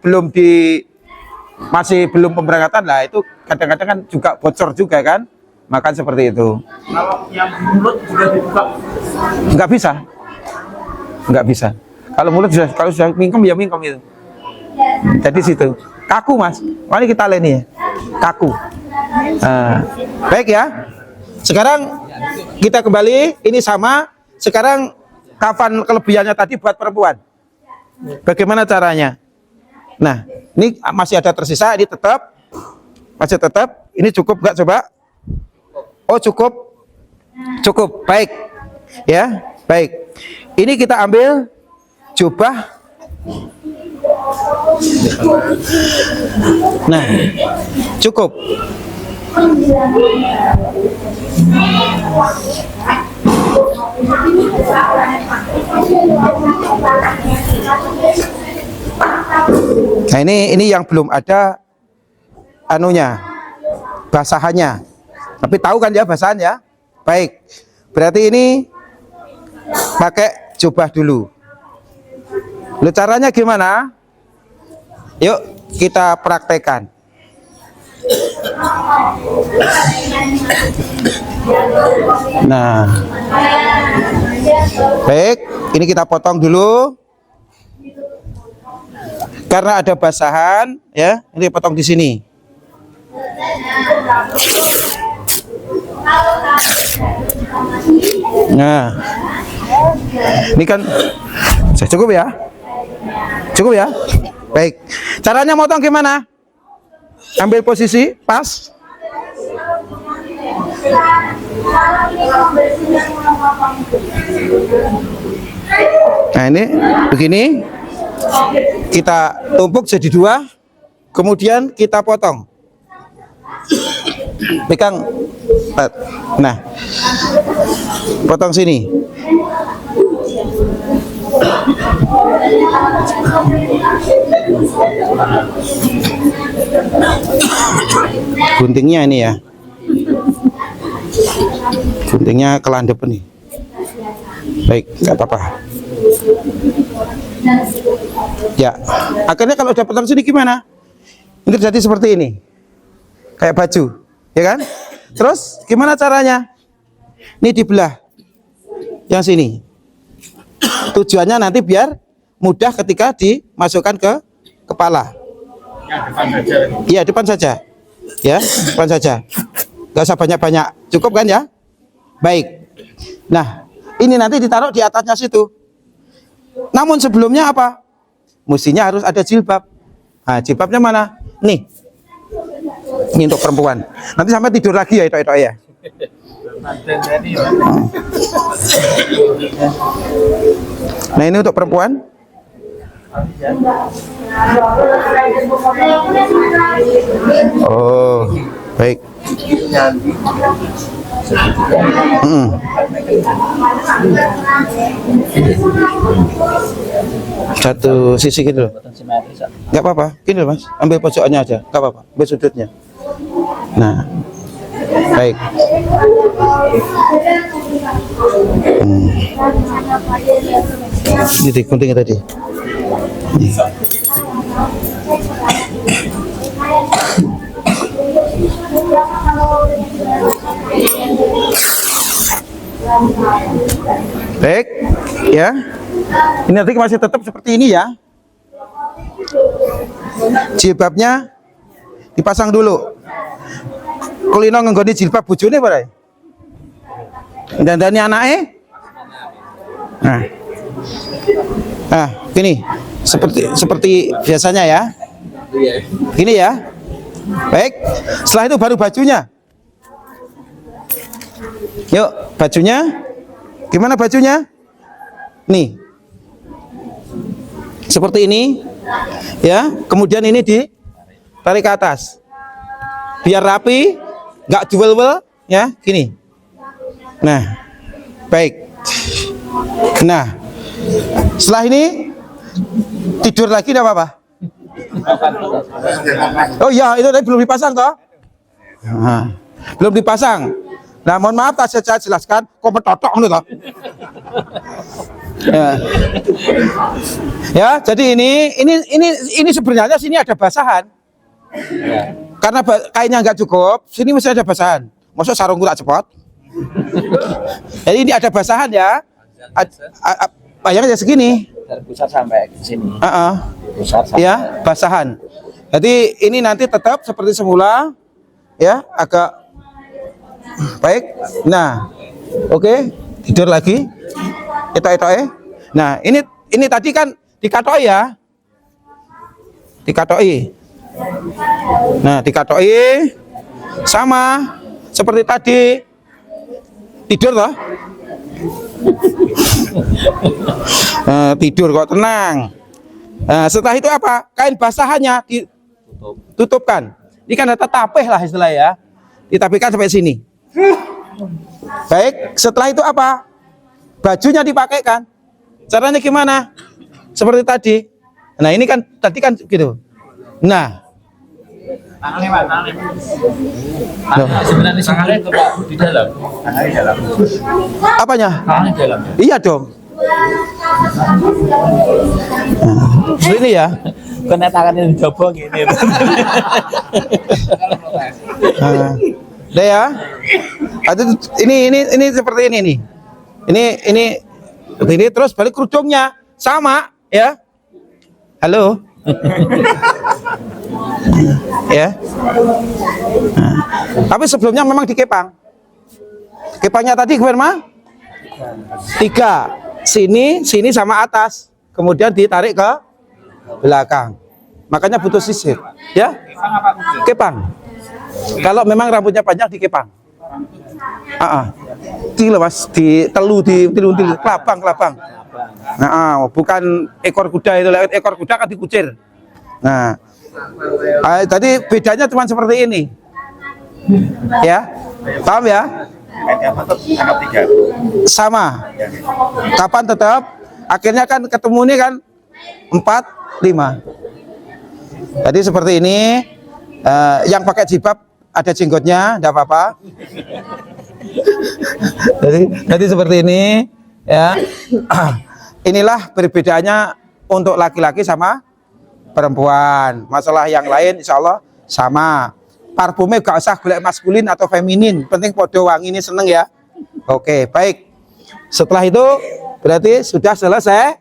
Speaker 2: masih belum pemberangkatan lah, itu kadang-kadang kan juga bocor juga kan. Maka seperti itu.
Speaker 3: Kalau yang mulut juga dibuka?
Speaker 2: Nggak bisa. Kalau mulut kalau sudah mingkem ya mingkem itu. Jadi situ kaku mas. Mari kita lihat nih, kaku. Baik ya. Sekarang kita kembali. Ini sama. Sekarang kafan kelebihannya tadi buat perempuan. Bagaimana caranya? Nah, ini masih ada tersisa. Ini masih tetap. Ini cukup nggak coba? Oh cukup. Baik. Ya, baik. Ini kita ambil jubah. Nah, cukup. Nah, ini yang belum ada basahannya. Tapi tahu kan ya basahannya? Baik. Berarti ini pakai jubah dulu. Loh, caranya gimana? Yuk kita praktekkan. Nah, baik, ini kita potong dulu. Karena ada basahan, ya, ini potong di sini. Nah, ini kan cukup ya? Cukup ya? Baik. Caranya motong gimana? Ambil posisi pas. Nah, ini begini. Kita tumpuk jadi 2. Kemudian kita potong. Pegang. Nah, potong sini. Guntingnya ini ya. Guntingnya kelandep nih. Baik, nggak apa-apa. Ya, akhirnya kalau udah potong sini gimana? Ini jadi seperti ini. Kayak baju, ya kan? Terus gimana caranya? Ini dibelah yang sini. Tujuannya nanti biar mudah ketika dimasukkan ke kepala. Iya, depan saja. Ya, depan saja. Gak usah banyak-banyak. Cukup kan ya? Baik. Nah, ini nanti ditaruh di atasnya situ. Namun sebelumnya apa? Mestinya harus ada jilbab. Nah, jilbabnya mana? Nih. Ini untuk perempuan. Nanti sampai tidur lagi ya, itu ya. Nah, ini untuk perempuan. Oh, baik. Satu sisi gitu. Nggak apa-apa, gini loh Mas, ambil pojokannya aja, nggak apa-apa, ambil sudutnya. Nah, baik. Ini guntingnya tadi. Baik, ya. Ini nanti masih tetap seperti ini ya. Jilbabnya dipasang dulu. Kulino ngenggoni jilbab bojone apa? Dandani anake. Nah, gini. Seperti biasanya ya. Gini ya. Baik. Setelah itu baru bajunya. Yuk, bajunya. Gimana bajunya? Nih. Seperti ini. Ya, kemudian ini ditarik ke atas. Biar rapi, nggak duel-wel, ya, gini. Nah, baik. Nah, setelah ini tidur lagi enggak apa-apa? Oh iya, itu tadi belum dipasang toh? Nah, belum dipasang. Nah, mohon maaf tak saya jelaskan, kok metotok ngono toh. Ya. Ya, jadi ini sebenarnya sini ada basahan. Karena kainnya nggak cukup, sini mesti ada basahan. Maksud sarungku tak cepot. Jadi ini ada basahan ya. Bayangnya segini.
Speaker 4: Dari pusat sampai ke sini. Pusat sampai.
Speaker 2: Ya, basahan. Jadi ini nanti tetap seperti semula, ya, agak baik. Nah, oke, tidur lagi. Nah, ini tadi kan dikatoi ya. Dikatoi. Nah, dikatoi sama seperti tadi. Tidur toh? Tidur kok, tenang. Nah, setelah itu apa? Kain basahannya ditutupkan. Ini kan ada tapeh lah istilahnya ya. Ditapihkan sampai sini. Baik, setelah itu apa? Bajunya dipakaikan. Caranya gimana? Seperti tadi. Nah, ini kan tadi kan gitu. Nah,
Speaker 3: Sebenarnya tangannya itu Pak di dalam. Tangannya di dalam.
Speaker 2: apanya?
Speaker 3: Tangannya di dalam.
Speaker 2: Iya dong. Nah. Seperti ini ya.
Speaker 4: Kena tangannya dicoba gini.
Speaker 2: Nah, udah ya. Ini seperti ini nih. Ini seperti ini terus balik kerudungnya sama ya. Halo. Ya. Nah, tapi sebelumnya memang dikepang. Kepangnya tadi kemana? 3. Sini sama atas. Kemudian ditarik ke belakang. Makanya butuh sisir, ya? Kepang. Kalau memang rambutnya panjang dikepang. Ini Mas, ditelu, kelabang. Nah, bukan ekor kuda itu, ekor kuda kan dikucir. Nah, tadi bedanya cuma seperti ini. Ya, paham ya? Sama. Kapan tetap? Akhirnya kan ketemu ini kan 4, 5. Jadi seperti ini. Yang pakai jilbab ada jenggotnya, tidak apa-apa. Jadi seperti ini, ya. Inilah perbedaannya untuk laki-laki sama perempuan. Masalah yang lain, insya Allah sama. Parfumnya gak usah golek maskulin atau feminin, penting podo wangi ini seneng ya. Oke, baik. Setelah itu berarti sudah selesai.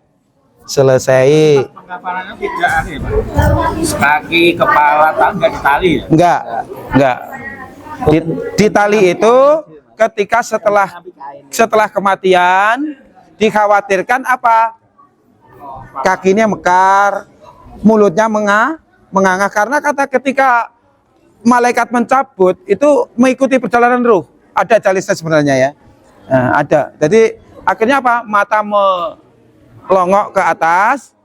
Speaker 3: Pengkapanannya tidak aneh, Pak. Kaki, kepala, tangga ditali ya?
Speaker 2: Enggak. Di tali itu ketika setelah kematian dikhawatirkan apa? Kakinya mekar, mulutnya menganga karena ketika malaikat mencabut itu mengikuti perjalanan ruh. Ada jalisnya sebenarnya ya. Nah, ada. Jadi akhirnya apa? Mata melongok ke atas,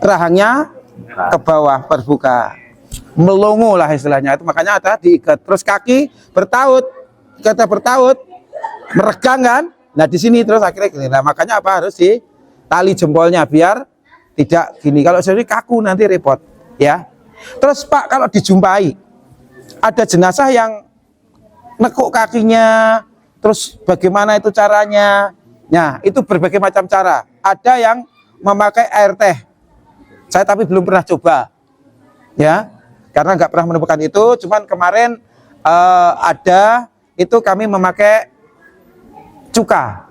Speaker 2: rahangnya ke bawah terbuka. Melongo lah istilahnya. Itu makanya ada diikat. Terus kaki bertaut. Kata bertaut, meregang kan? Nah, di sini terus akhirnya gini. Nah, makanya apa? Harus di tali jempolnya biar tidak gini. Kalau sendiri kaku nanti repot, ya. Terus Pak, kalau dijumpai ada jenazah yang nekuk kakinya, terus bagaimana itu caranya? Nah, itu berbagai macam cara. Ada yang memakai air teh. Saya tapi belum pernah coba, ya, karena nggak pernah menemukan itu. Cuman kemarin ada itu kami memakai cuka.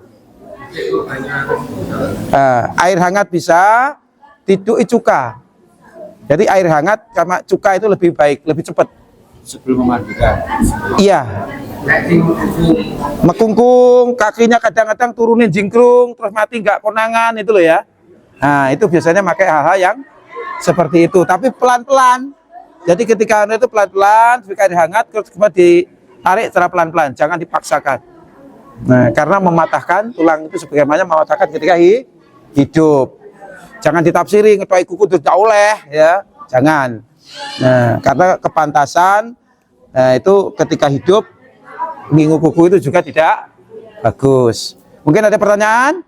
Speaker 2: Air hangat bisa, diduki cuka. Jadi air hangat sama cuka itu lebih baik, lebih cepat.
Speaker 3: Sebelum memandikan.
Speaker 2: Iya. Mekungkung, kakinya kadang-kadang turunin jingkrung, terus mati nggak konangan itu loh ya. Nah, itu biasanya pakai hal-hal yang seperti itu. Tapi pelan-pelan. Jadi ketika itu pelan-pelan, ketika air hangat, terus kemudian ditarik secara pelan-pelan, jangan dipaksakan. Nah, karena mematahkan tulang itu sebagaimana mematahkan ketika hidup. Jangan ditafsiri ngetoi kuku terus tidak oleh ya, jangan. Nah, karena kepantasan itu ketika hidup ngingu kuku itu juga tidak bagus. Mungkin ada pertanyaan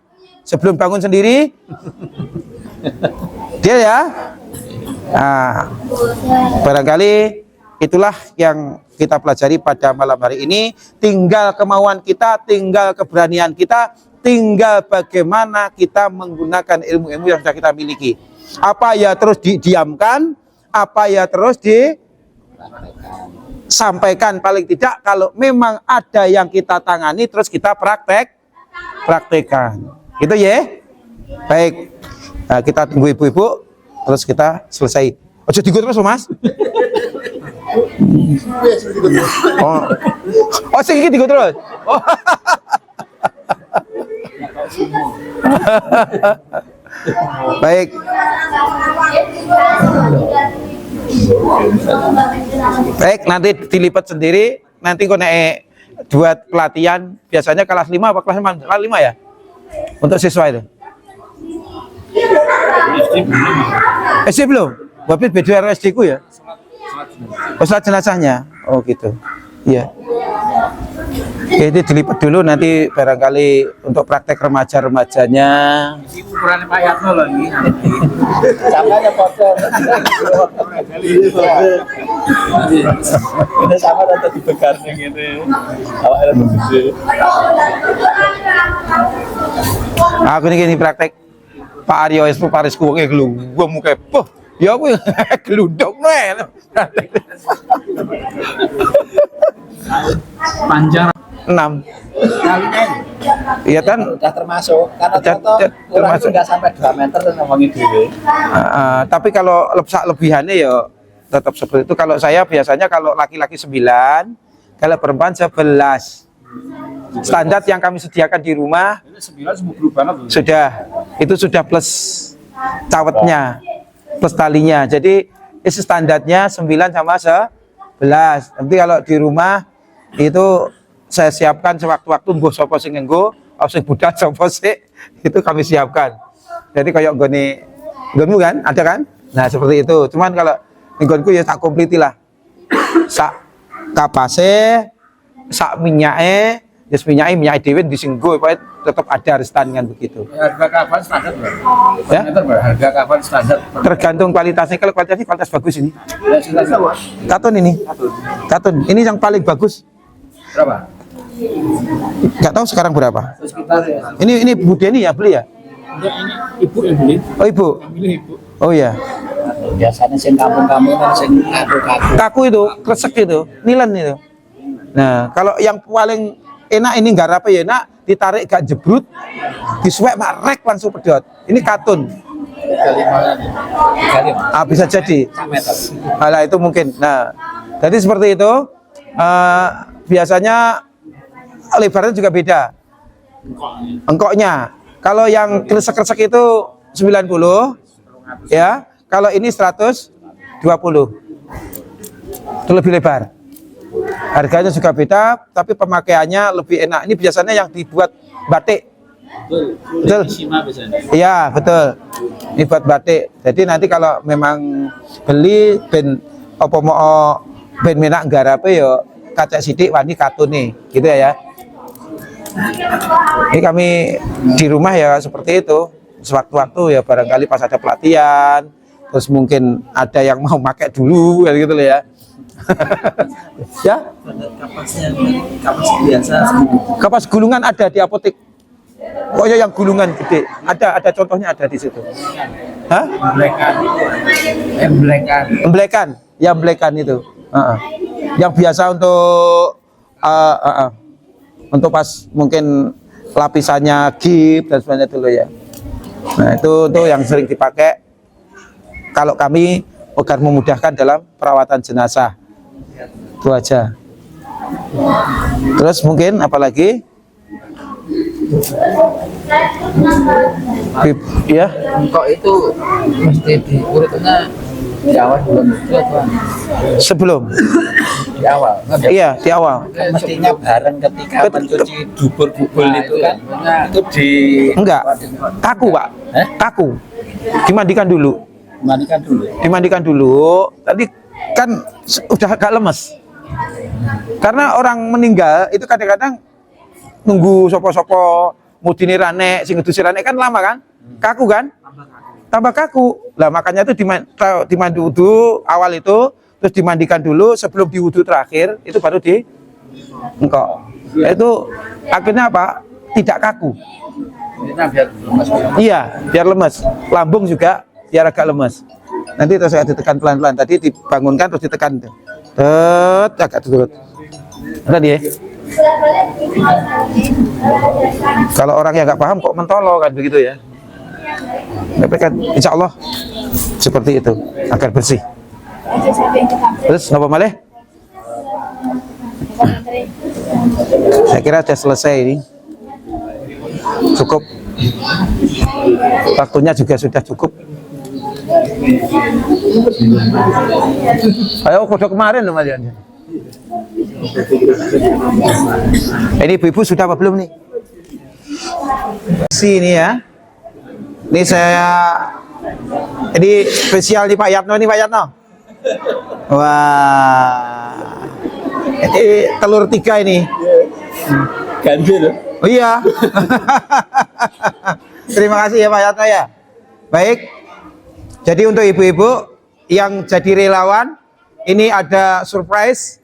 Speaker 2: sebelum bangun sendiri? Dia ya. Nah, barangkali itulah yang kita pelajari pada malam hari ini. Tinggal kemauan kita, tinggal keberanian kita, tinggal bagaimana kita menggunakan ilmu-ilmu yang sudah kita miliki. Apa ya terus didiamkan, apa ya terus disampaikan. Paling tidak kalau memang ada yang kita tangani terus kita praktekkan. Gitu ya. Baik. Nah, kita tunggu ibu-ibu terus kita selesai. Ojo digo terus Mas. Oh sing iki digo terus. Oh. Baik. Baik, nanti dilipat sendiri. Nanti kau naik buat pelatihan. Biasanya kelas 5 apa kelas 5? Kelas 5 ya? Untuk siswa itu. SD belum? Bapak B2RSD ku ya? Oh, salat jenazahnya. Oh gitu. Iya. Oke, itu dilipat dulu nanti barangkali untuk praktek remaja-remajanya.
Speaker 3: Ini ukurannya Pak Yatno loh ini.
Speaker 4: Samanya potong. Ini sama atau dibekar gitu. Awalnya lebih gede.
Speaker 2: Aku ini praktek. Pak Aryo es Paris kuwe gua muka poh. Ya aku gelundok nih.
Speaker 3: Panjang
Speaker 2: 6.
Speaker 4: Kalinya
Speaker 2: Iya kan?
Speaker 4: udah termasuk karena
Speaker 2: Udah-
Speaker 4: contoh
Speaker 2: udah
Speaker 4: kurang
Speaker 2: termasuk.
Speaker 4: itu nggak sampai 2 meter dan ngomongin dewe.
Speaker 2: Tapi kalau lebihannya ya tetap seperti itu. Kalau saya biasanya kalau laki-laki 9, kalau perempuan 11. Standar yang kami sediakan di rumah
Speaker 3: ini 9 semua berubah banget.
Speaker 2: sudah, itu sudah plus cawetnya, plus talinya. Jadi isi standarnya 9 sama 11. Nanti kalau di rumah itu saya siapkan sewaktu-waktu nggo sapa sing nggo, sing budal sapa sik, itu kami siapkan. Jadi kayak nggonmu kan, ada kan? Nah, seperti itu. Cuman kalau nggonku ya tak kompliti lah. Sak kapase, sak minyake, yes minyak dhewe disinggo pokoke tetap ada restan kan begitu.
Speaker 3: Harga kafan standar berapa?
Speaker 2: Ya?
Speaker 3: Meter berapa? Harga kafan standar.
Speaker 2: Tergantung kualitasnya. Kalau kualitasnya kualitas bagus ini.
Speaker 3: Ya, standar
Speaker 2: Katun ini. Katun. Ini yang paling bagus.
Speaker 3: berapa?
Speaker 2: Nggak tahu sekarang berapa.
Speaker 3: Sekitar ya.
Speaker 2: Ini Bu Deni ya beli ya?
Speaker 3: Enggak, ini ibu yang beli.
Speaker 2: Oh ibu.
Speaker 3: Yang milih ibu.
Speaker 2: Oh iya.
Speaker 4: Biasanya sing kampung-kampung kan sing kaku-kaku.
Speaker 2: Kaku itu, kresek itu, nilen itu. Nah, kalau yang paling enak ini nggak apa ya enak, ditarik gak jebrut, disuwek rek langsung pedot. Ini katun.
Speaker 4: 35.
Speaker 2: Bisa jadi.
Speaker 4: Meter.
Speaker 2: Alah itu mungkin. Nah, jadi seperti itu. Biasanya lebarnya juga beda. Engkoknya. Kalau yang kresek-kresek itu 90, ya. Kalau ini 120. Itu lebih lebar. Harganya juga beda, tapi pemakaiannya lebih enak. Ini biasanya yang dibuat batik. Betul. Iya, betul. Ini buat batik. Jadi nanti kalau memang beli ben apa mau ben menak garape yo kaca sidik wani katun nih, gitu ya. Ini kami di rumah ya seperti itu. Sewaktu-waktu ya barangkali pas ada pelatihan, terus mungkin ada yang mau pakai dulu gitu loh ya. Ya,
Speaker 4: Kapas biasa.
Speaker 2: kapas gulungan ada di apotek. Pokoknya yang gulungan gede, ada contohnya ada di situ. Hah? Emblekan, ya emblekan itu. Yang biasa untuk pas mungkin lapisannya gip dan sebagainya itu loh ya. Nah itu yang sering dipakai kalau kami agar memudahkan dalam perawatan jenazah. Itu aja. Terus mungkin apalagi? Ya,
Speaker 4: Engkok itu mesti diurutnya di awal bulan itu atau
Speaker 2: sebelum.
Speaker 4: di awal?
Speaker 2: Iya, di awal.
Speaker 4: Kan mestinya bareng ketika mencuci bubur-bubur itu kan. Itu di
Speaker 2: Enggak. Kaku, Pak. Kaku. Dimandikan dulu.
Speaker 4: Mandikan dulu.
Speaker 2: Dimandikan dulu. Tadi kan udah agak lemes. Karena orang meninggal itu kadang-kadang nunggu sopo-sopo mudine rane, sing ngedusi rane kan lama kan? Kaku kan? Tambah kaku. Lah makanya itu dimandi wudu awal itu, terus dimandikan dulu sebelum di wudu terakhir, itu baru di engkok. Itu akhirnya apa? Tidak kaku.
Speaker 4: Biar lemas.
Speaker 2: Iya, biar lemes. Lambung juga biar agak lemes. Nanti terus saya ditekan pelan-pelan. Tadi dibangunkan terus ditekan. Agak turut. Tadi ya. Kalau orang yang nggak paham kok mentolo kan begitu ya. Tapi kan insya Allah seperti itu agar bersih. Terus apa malih? Saya kira sudah selesai ini. Cukup. Waktunya juga sudah cukup. Ayo kode kemarin loh Mas. Ini ibu-ibu sudah apa belum nih? Sini ya. Ini saya ini spesial nih Pak Yatno nih Pak Yatno. Wah. Ini telur 3 ini.
Speaker 4: Ganti loh.
Speaker 2: Oh iya. Terima kasih ya Pak Yatno ya. Baik. Jadi untuk ibu-ibu yang jadi relawan, ini ada surprise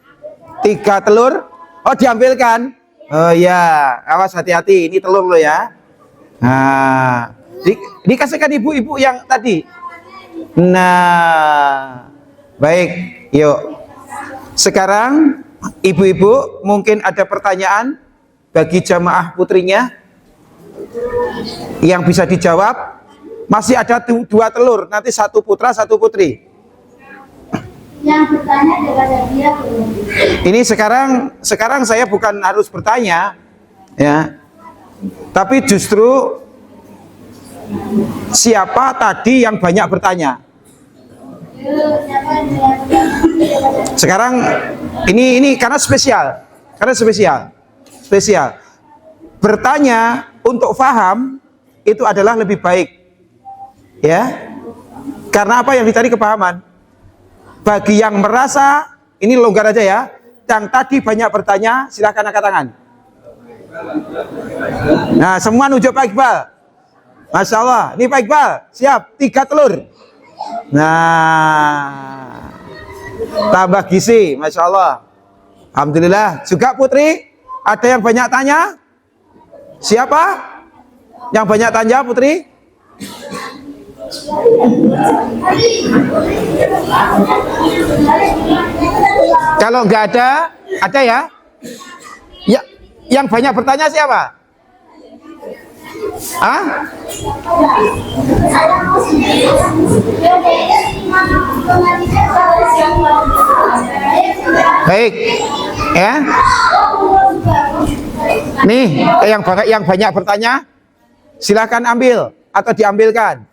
Speaker 2: 3 telur. Oh diambilkan. Oh iya, awas hati-hati. Ini telur lo ya. Nah, Dikasihkan ibu-ibu yang tadi. Nah, baik, yuk. Sekarang ibu-ibu mungkin ada pertanyaan bagi jamaah putrinya yang bisa dijawab. Masih ada 2 telur, nanti 1 putra 1 putri.
Speaker 5: Yang bertanya kepada dia
Speaker 2: Ini sekarang saya bukan harus bertanya, ya, tapi justru siapa tadi yang banyak bertanya. Sekarang ini karena spesial, bertanya untuk paham itu adalah lebih baik, ya, karena apa yang dicari kepahaman. Bagi yang merasa ini longgar aja ya, yang tadi banyak bertanya silahkan angkat tangan. Nah, semua nunjuk Pak Iqbal. Masya Allah, ini Pak Iqbal siap 3 telur. Nah, tambah gizi, Masya Allah. Alhamdulillah. Juga Putri, ada yang banyak tanya? Siapa yang banyak tanya, Putri? Kalau nggak ada ya? Ya, yang banyak bertanya siapa? Hah? Baik, ya. Nih, yang banyak bertanya, silakan ambil atau diambilkan.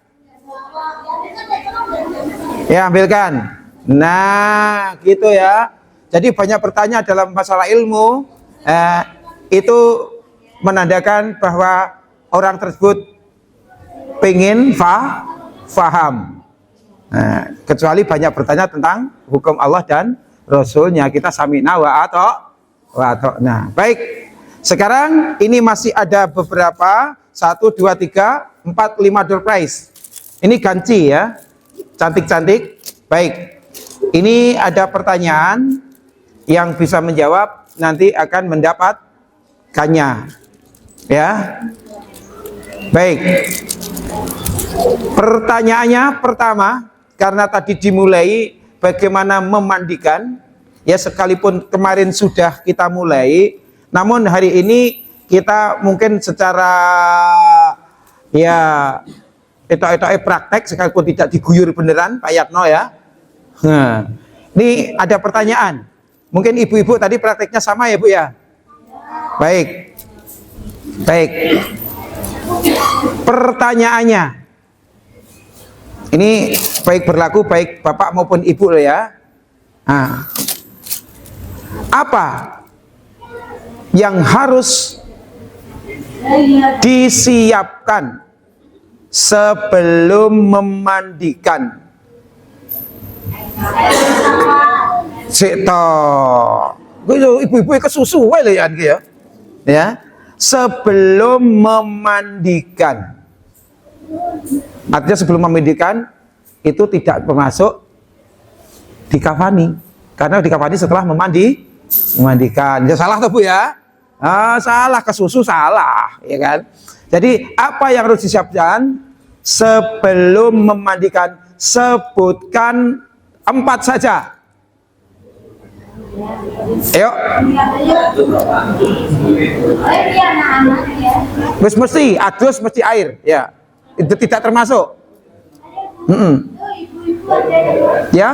Speaker 2: Ya, ambilkan. Nah, gitu ya. Jadi banyak bertanya dalam masalah ilmu, itu menandakan bahwa orang tersebut pengen faham. Nah, kecuali banyak bertanya tentang hukum Allah dan Rasulnya, kita sami'na wa ata'na. Baik. Sekarang ini masih ada beberapa 1, 2, 3, 4, 5 door prize. Ini ganci ya. Cantik-cantik. Baik. Ini ada pertanyaan yang bisa menjawab nanti akan mendapatkannya. Ya. Baik. Pertanyaannya pertama, karena tadi dimulai bagaimana memandikan, ya sekalipun kemarin sudah kita mulai, namun hari ini kita mungkin secara ya etok-etok praktek sekalipun tidak diguyur beneran Pak Yatno ya. Nah, ini ada pertanyaan. Mungkin ibu-ibu tadi prakteknya sama ya Bu ya? Baik. Baik. Pertanyaannya. Ini baik berlaku baik Bapak maupun Ibu loh ya. Nah, apa yang harus disiapkan sebelum memandikan? Ibu-ibu kesusu wae ya. Ya. Sebelum memandikan. Artinya sebelum memandikan itu tidak termasuk dikafani. Karena dikafani setelah memandikan. Ya salah tuh Bu ya? Salah, kesusu salah, ya kan? Jadi apa yang harus disiapkan sebelum memandikan? Sebutkan 4 saja. Ayo. Mesti adus, mesti air, ya. Itu tidak termasuk. Ya.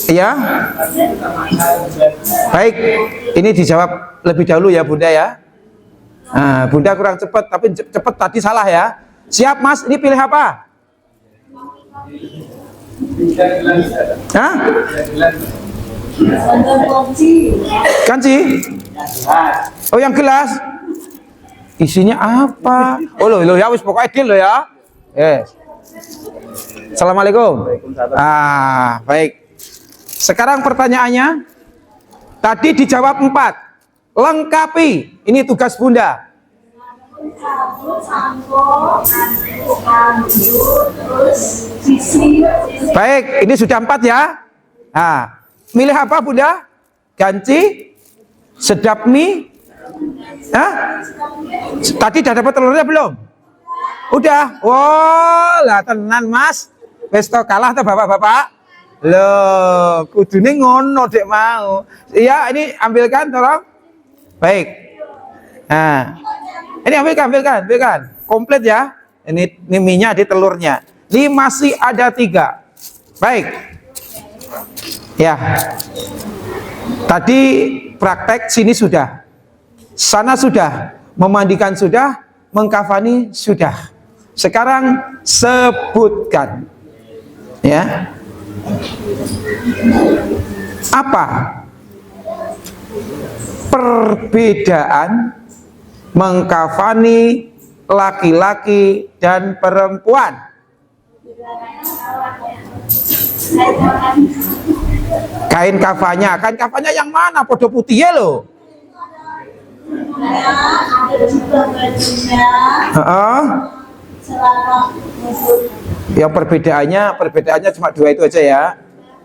Speaker 2: Ya. Baik, ini dijawab lebih dahulu ya Bunda ya. Bunda kurang cepat, tapi cepat tadi salah ya. Siap Mas, ini pilih apa? Hah? Kanci? Oh yang gelas? Isinya apa? Oh lo ya wis pokoknya deal lo ya. Yes. Assalamualaikum. Baik. Sekarang pertanyaannya. Tadi dijawab 4. Lengkapi. Ini tugas Bunda. Baik, ini sudah 4 ya. Milih apa Bunda? Ganci, Sedap mie? Hah? Tadi udah dapat telurnya belum? Udah. Oh, lah tenan Mas. Wis to kalah to Bapak-bapak? Loh, kudune ngono dek mau. Iya, ini ambilkan tolong. Baik. Nah, ini ambilkan. Komplit ya. Ini mie-nya di telurnya. Ini masih ada 3. Baik. Ya. Tadi praktek sini sudah. Sana sudah. Memandikan sudah. Mengkafani sudah. Sekarang sebutkan. Ya. Apa perbedaan mengkafani laki-laki dan perempuan? Kain kafannya yang mana? Podo putih ya loh. Yang perbedaannya cuma 2 itu aja ya.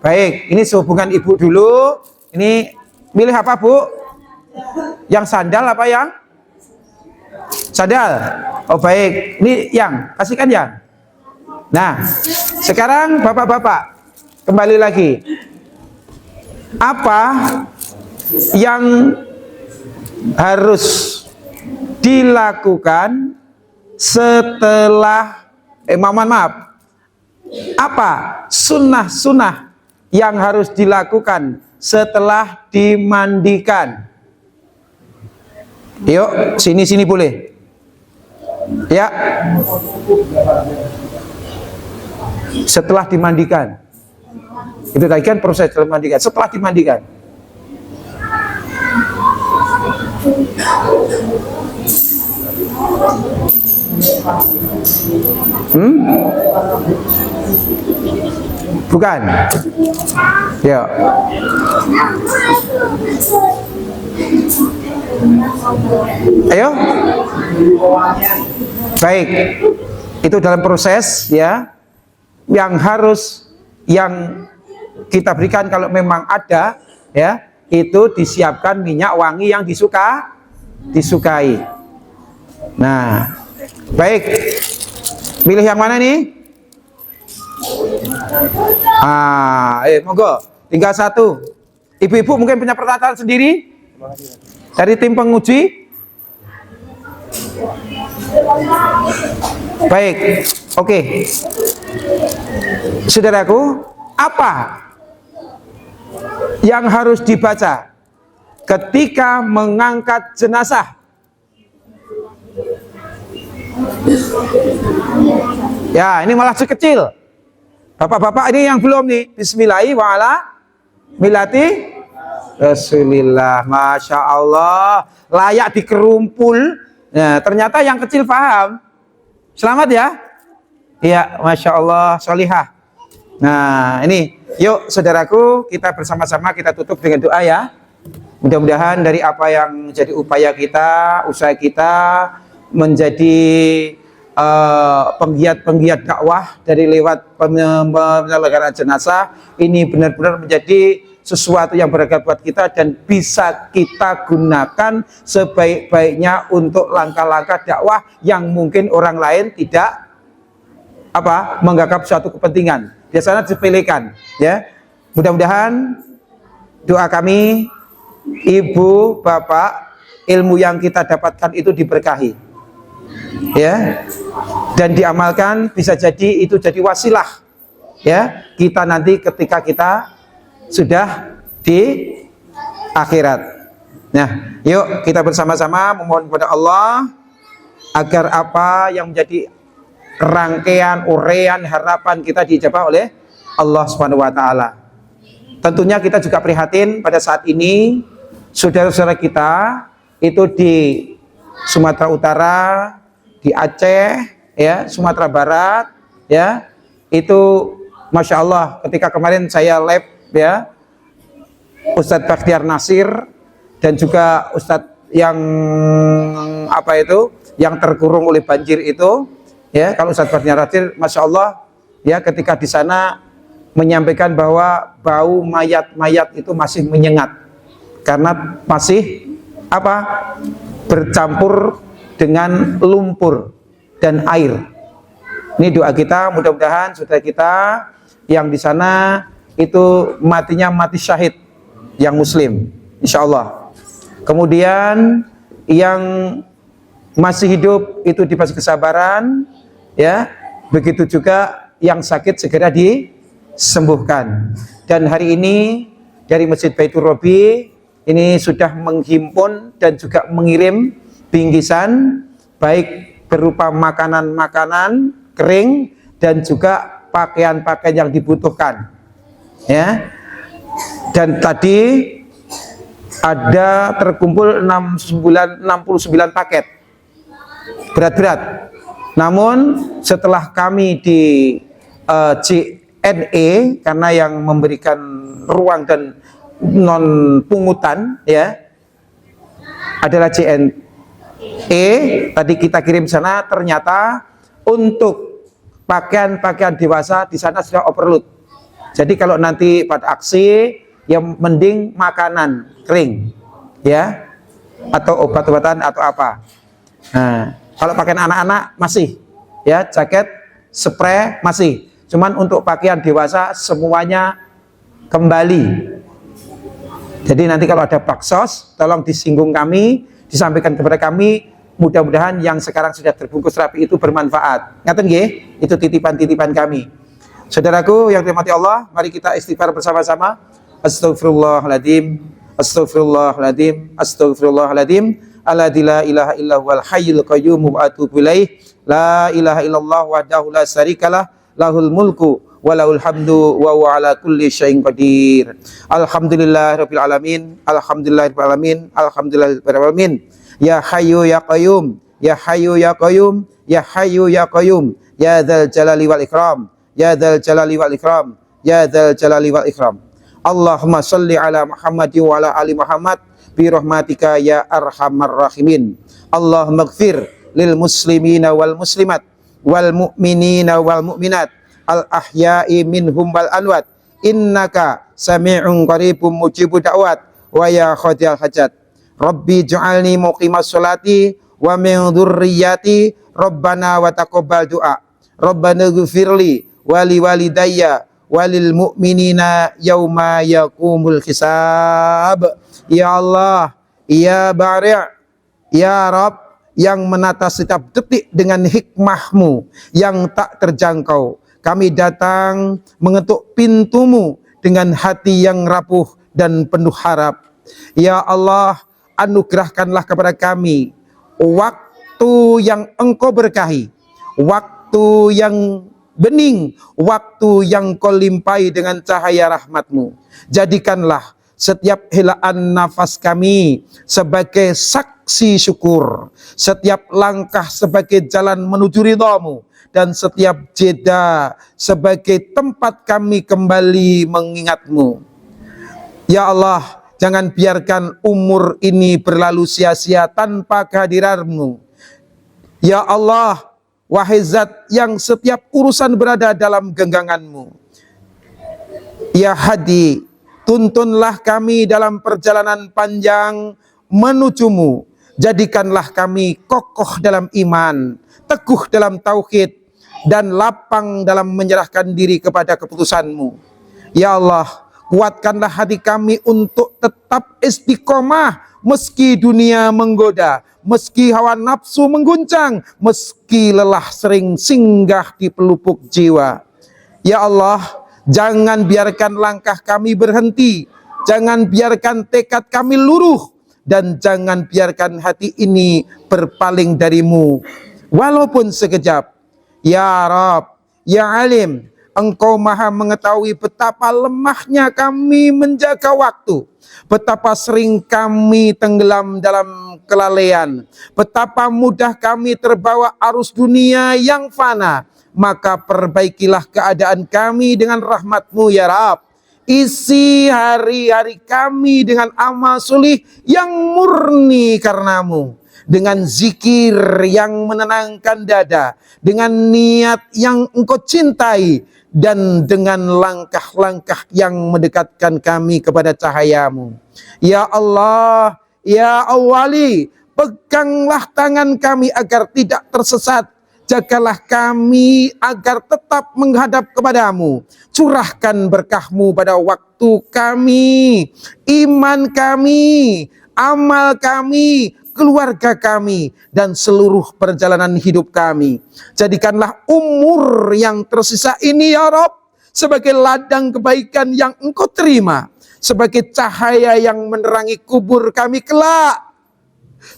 Speaker 2: Baik, ini sehubungan ibu dulu. Ini milih apa bu? Yang sandal apa yang? Sandal. Oh baik, ini yang kasihkan yang. Nah, sekarang bapak-bapak kembali lagi. Apa yang harus dilakukan setelah maaf. Apa sunnah-sunnah yang harus dilakukan setelah dimandikan? Yuk, sini boleh. Ya. Setelah dimandikan. Itu tadi kan proses dimandikan. Setelah dimandikan. Bukan. Ya. Ayo. Baik. Itu dalam proses ya. Yang kita berikan kalau memang ada ya, itu disiapkan minyak wangi yang disukai. Nah, baik. Pilih yang mana nih? Monggo. Tinggal 1. Ibu-ibu mungkin punya pertanyaan sendiri dari tim penguji. Baik. Oke. Saudaraku, apa yang harus dibaca ketika mengangkat jenazah? Ya, ini malah sekecil. Bapak-bapak ini yang belum nih. Bismillahirrahmanirrahim wa ala millati Rasulillah. Masya Allah, layak dikerumpul. Nah, ternyata yang kecil paham. Selamat ya. Iya, Masya Allah, solihah. Nah, ini yuk saudaraku, kita bersama-sama kita tutup dengan doa ya. Mudah-mudahan dari apa yang jadi upaya kita, usaha kita menjadi penggiat dakwah dari lewat penyelenggaraan jenazah ini benar-benar menjadi sesuatu yang berharga buat kita dan bisa kita gunakan sebaik-baiknya untuk langkah-langkah dakwah yang mungkin orang lain tidak menganggap suatu kepentingan, biasanya disepelekan ya. Mudah-mudahan doa kami, ibu, bapak, ilmu yang kita dapatkan itu diberkahi ya, dan diamalkan, bisa jadi itu jadi wasilah ya kita nanti ketika kita sudah di akhirat. Nah, yuk kita bersama-sama memohon kepada Allah agar apa yang menjadi rangkaian urean harapan kita dijabah oleh Allah Subhanahu wa taala. Tentunya kita juga prihatin pada saat ini saudara-saudara kita itu di Sumatera Utara, di Aceh ya, Sumatera Barat ya. Itu Masya Allah, ketika kemarin saya live ya, Ustadz Bakhtiar Nasir dan juga Ustadz yang yang terkurung oleh banjir itu ya, kalau Ustadz Bakhtiar Nasir, Masya Allah ya, ketika di sana menyampaikan bahwa bau mayat-mayat itu masih menyengat karena masih apa? Bercampur dengan lumpur dan air. Ini doa kita, mudah-mudahan saudara kita yang di sana itu matinya mati syahid yang muslim, insya Allah. Kemudian yang masih hidup itu dikasih kesabaran, ya. Begitu juga yang sakit segera disembuhkan. Dan hari ini dari Masjid Baitur Robi ini sudah menghimpun dan juga mengirim bingkisan baik berupa makanan-makanan kering dan juga pakaian-pakaian yang dibutuhkan, ya. Dan tadi ada terkumpul 69 paket berat-berat. Namun setelah kami di JNE, karena yang memberikan ruang dan non pungutan, ya, adalah JNE, tadi kita kirim sana, ternyata untuk pakaian-pakaian dewasa di sana sudah overload. Jadi kalau nanti pada aksi, yang mending makanan kering, ya, atau obat-obatan atau apa. Nah, kalau pakaian anak-anak masih, ya, jaket, spray masih. Cuman untuk pakaian dewasa semuanya kembali. Jadi nanti kalau ada baksos, tolong disinggung kami, disampaikan kepada kami. Mudah-mudahan yang sekarang sudah terbungkus rapi itu bermanfaat. Ngaten nggih? Itu titipan-titipan kami. Saudaraku yang dirahmati Allah, mari kita istighfar bersama-sama. Astaghfirullahaladzim, astaghfirullahaladzim, astaghfirullahaladzim. Alladzi la ilaha illa huwal hayyul qayyum wa atubu ilaih. La ilaha illallah wahdahu la syarikalah, lahul mulku wa lahul hamdu wa huwa ala kulli syai'in qadir. Alhamdulillahirabbil alamin, alhamdulillahirabbil alamin, alhamdulillahirabbil alamin. Ya hayyu ya qayyum, ya hayyu ya qayyum, ya hayyu ya qayyum, ya dzal jalali wal ikram, ya dzal jalali wal ikram, ya dzal jalali wal ikram. Allahumma shalli ala Muhammad wa ala ali Muhammad bi rahmatika ya arhamar rahimin. Allahumma ighfir lil muslimina wal muslimat wal mu'minina wal mu'minat al ahya'i minhum wal anwat innaka sami'un qaribun mujibud da'wat wa ya khadiyal hajat. Rabbi ja'alni muqimas sholati wa min dzurriyyati rabbana wa taqabbal du'a. Rabbana ighfirli wa li walidayya walil mu'minina yauma yaqumul hisab. Ya Allah, ya Bari', ya Rabb, yang menata setiap detik dengan hikmah-Mu yang tak terjangkau. Kami datang mengetuk pintu-Mu dengan hati yang rapuh dan penuh harap. Ya Allah, anugerahkanlah kepada kami waktu yang Engkau berkahi, waktu yang bening, waktu yang Kau limpahi dengan cahaya rahmat-Mu. Jadikanlah setiap helaan nafas kami sebagai saksi syukur, setiap langkah sebagai jalan menuju ridha-Mu, dan setiap jeda sebagai tempat kami kembali mengingat-Mu. Ya Allah, jangan biarkan umur ini berlalu sia-sia tanpa kehadiran-Mu. Ya Allah, wahai Zat yang setiap urusan berada dalam genggaman-Mu. Ya Hadi, tuntunlah kami dalam perjalanan panjang menuju-Mu. Jadikanlah kami kokoh dalam iman, teguh dalam tauhid, dan lapang dalam menyerahkan diri kepada keputusan-Mu. Ya Allah, kuatkanlah hati kami untuk tetap istiqomah meski dunia menggoda, meski hawa nafsu mengguncang, meski lelah sering singgah di pelupuk jiwa. Ya Allah, jangan biarkan langkah kami berhenti, jangan biarkan tekad kami luruh, dan jangan biarkan hati ini berpaling dari-Mu walaupun sekejap. Ya Rabb, Ya Alim, Engkau maha mengetahui betapa lemahnya kami menjaga waktu, betapa sering kami tenggelam dalam kelalaian, betapa mudah kami terbawa arus dunia yang fana. Maka perbaikilah keadaan kami dengan rahmat-Mu ya Rabb. Isi hari-hari kami dengan amal solih yang murni karena-Mu, dengan zikir yang menenangkan dada, dengan niat yang Engkau cintai, dan dengan langkah-langkah yang mendekatkan kami kepada cahaya-Mu. Ya Allah, ya awali, peganglah tangan kami agar tidak tersesat. Jagalah kami agar tetap menghadap kepadamu. Curahkan berkahmu pada waktu kami, iman kami, amal kami, keluarga kami, dan seluruh perjalanan hidup kami. Jadikanlah umur yang tersisa ini ya Rabb sebagai ladang kebaikan yang Engkau terima, sebagai cahaya yang menerangi kubur kami kelak,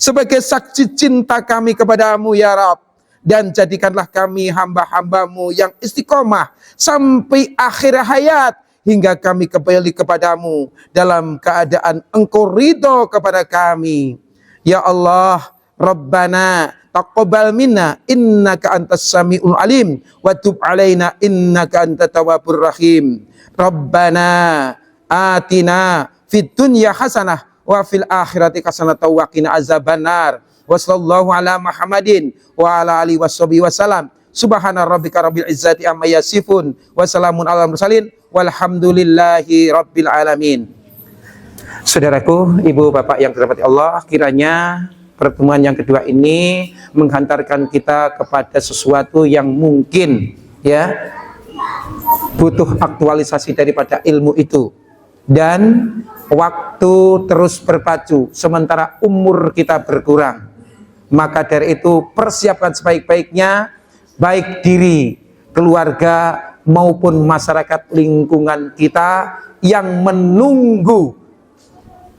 Speaker 2: sebagai saksi cinta kami kepadamu ya Rabb. Dan jadikanlah kami hamba-hambamu yang istiqomah sampai akhir hayat, hingga kami kembali kepadamu dalam keadaan Engkau ridho kepada kami. Ya Allah, Rabbana taqabbal minna innaka antas samiul alim wa tub alaina innaka antat tawwabur rahim. Rabbana atina fid dunya hasanah wa fil akhirati hasanah wa qina azabannar. Wa sallallahu ala Muhammadin wa ala alihi washabihi wasallam. Subhana rabbika rabbil izzati amma yasifun wa salamun alal mursalin walhamdulillahi rabbil alamin. Saudaraku, ibu bapak yang dirahmati Allah, kiranya pertemuan yang kedua ini menghantarkan kita kepada sesuatu yang mungkin ya butuh aktualisasi daripada ilmu itu, dan waktu terus berpacu sementara umur kita berkurang. Maka dari itu persiapkan sebaik-baiknya, baik diri, keluarga maupun masyarakat lingkungan kita yang menunggu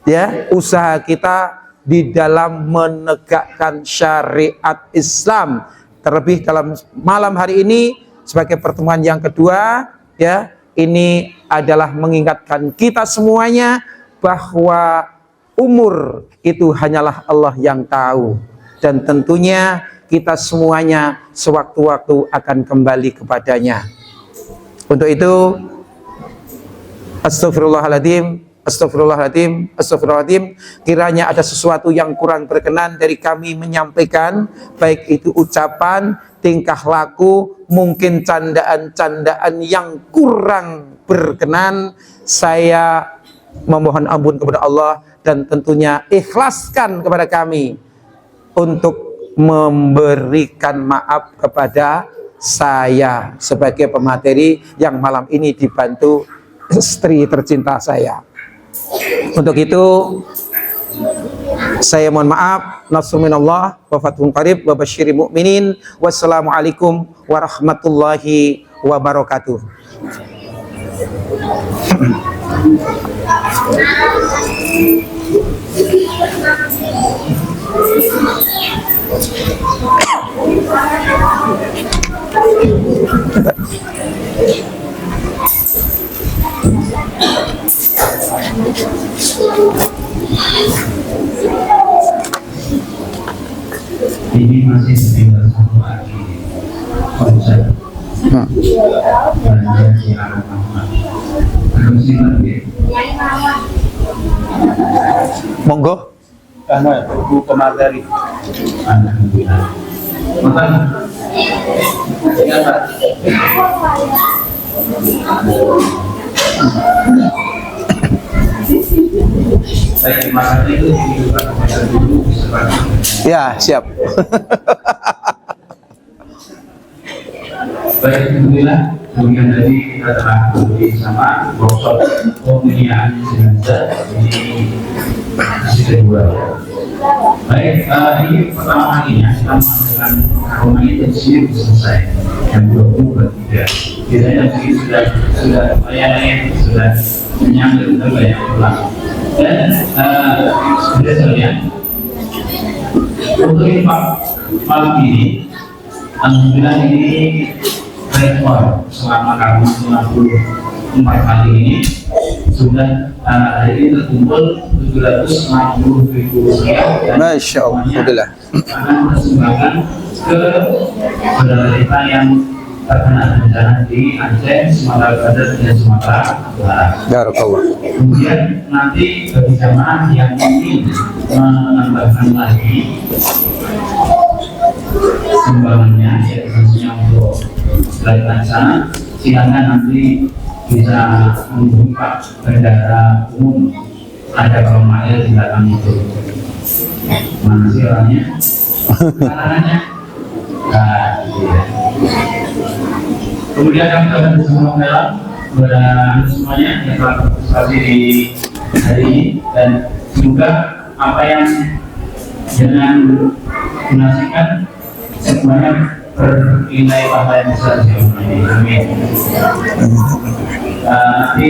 Speaker 2: ya usaha kita di dalam menegakkan syariat Islam. Terlebih dalam malam hari ini sebagai pertemuan yang kedua ya, ini adalah mengingatkan kita semuanya bahwa umur itu hanyalah Allah yang tahu, dan tentunya kita semuanya sewaktu-waktu akan kembali kepadanya. Untuk itu astagfirullahaladzim, astagfirullahaladzim, astagfirullahaladzim. Kiranya ada sesuatu yang kurang berkenan dari kami menyampaikan, baik itu ucapan, tingkah laku, mungkin candaan-candaan yang kurang berkenan, saya memohon ampun kepada Allah, dan tentunya ikhlaskan kepada kami untuk memberikan maaf kepada saya sebagai pemateri yang malam ini dibantu istri tercinta saya. Untuk itu saya mohon maaf. Nasruminallah wa fathun qarib wa basyiril mu'minin. Wassalamualaikum warahmatullahi wabarakatuh.
Speaker 6: Ini masih sekitar satu lagi konsep belanja siaran Muhammad. Terus lagi.
Speaker 2: Monggo.
Speaker 3: Karena buku pemateri.
Speaker 6: Alhamdulillah. Makan. Ya, Pak. Baik, terima kasih itu dulu.
Speaker 2: Ya, siap.
Speaker 6: Baik, alhamdulillah. Kemudian tadi kita telah bersama workshop pemilihan jenazah ini masih kedua. Baik, ini pertama kalinya kita melakukan aroma intensif selesai yang 23. Biasanya mungkin sudah layannya sudah menyambut banyak pulang. Dan sudah sekalian, untuk infak malam ini, alhamdulillah ini rekor selama kami 94 kali ini sudah hari ini terkumpul 760.000 rupiah.
Speaker 2: Masya Allah.
Speaker 6: Akan persembahkan ke saudara kita yang terkena bencana di Aceh, Sumatera Barat, dan Sumatera Utara.
Speaker 2: Barakallah.
Speaker 6: Kemudian nanti bagi jamaah yang ingin menambahkan lagi sumbangannya, ya khususnya untuk berkaitan sana, silakan nanti bisa membuka bendera umum, ada kolom air di belakang itu. Mana sih orangnya? Karangannya? Nah, gitu ya. Kemudian kami akan bersama dalam kepada semuanya yang telah berpartisipasi di hari ini, dan semoga apa yang dengan donasikan semuanya bernilai pahala yang besar di ini. Amin. Nanti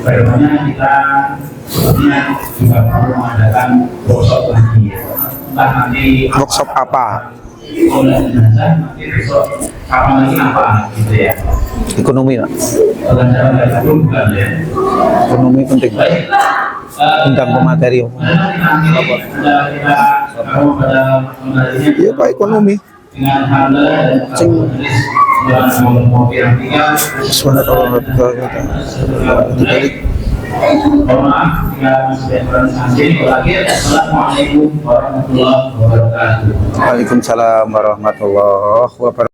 Speaker 6: berikutnya kita sepertinya juga perlu mengadakan workshop lagi ya. Entah nanti
Speaker 2: Workshop apa?
Speaker 6: oleh jenazah, nanti besok kapan lagi apa gitu ya.
Speaker 2: Ekonomi, Pak.
Speaker 6: Pelajaran dari itu bukan ya.
Speaker 2: Ekonomi penting.
Speaker 6: Baik.
Speaker 2: Undang pemateri.
Speaker 6: Nanti kita kalau pada materinya
Speaker 2: Iya, Pak, ekonomi.
Speaker 6: dengan harga dan tulis dalam mobil yang tiga.
Speaker 2: Subhanallah.
Speaker 6: Mohon maaf jika masih ada transaksi. Terakhir, assalamualaikum warahmatullahi wabarakatuh.
Speaker 2: Waalaikumsalam warahmatullahi wabarakatuh.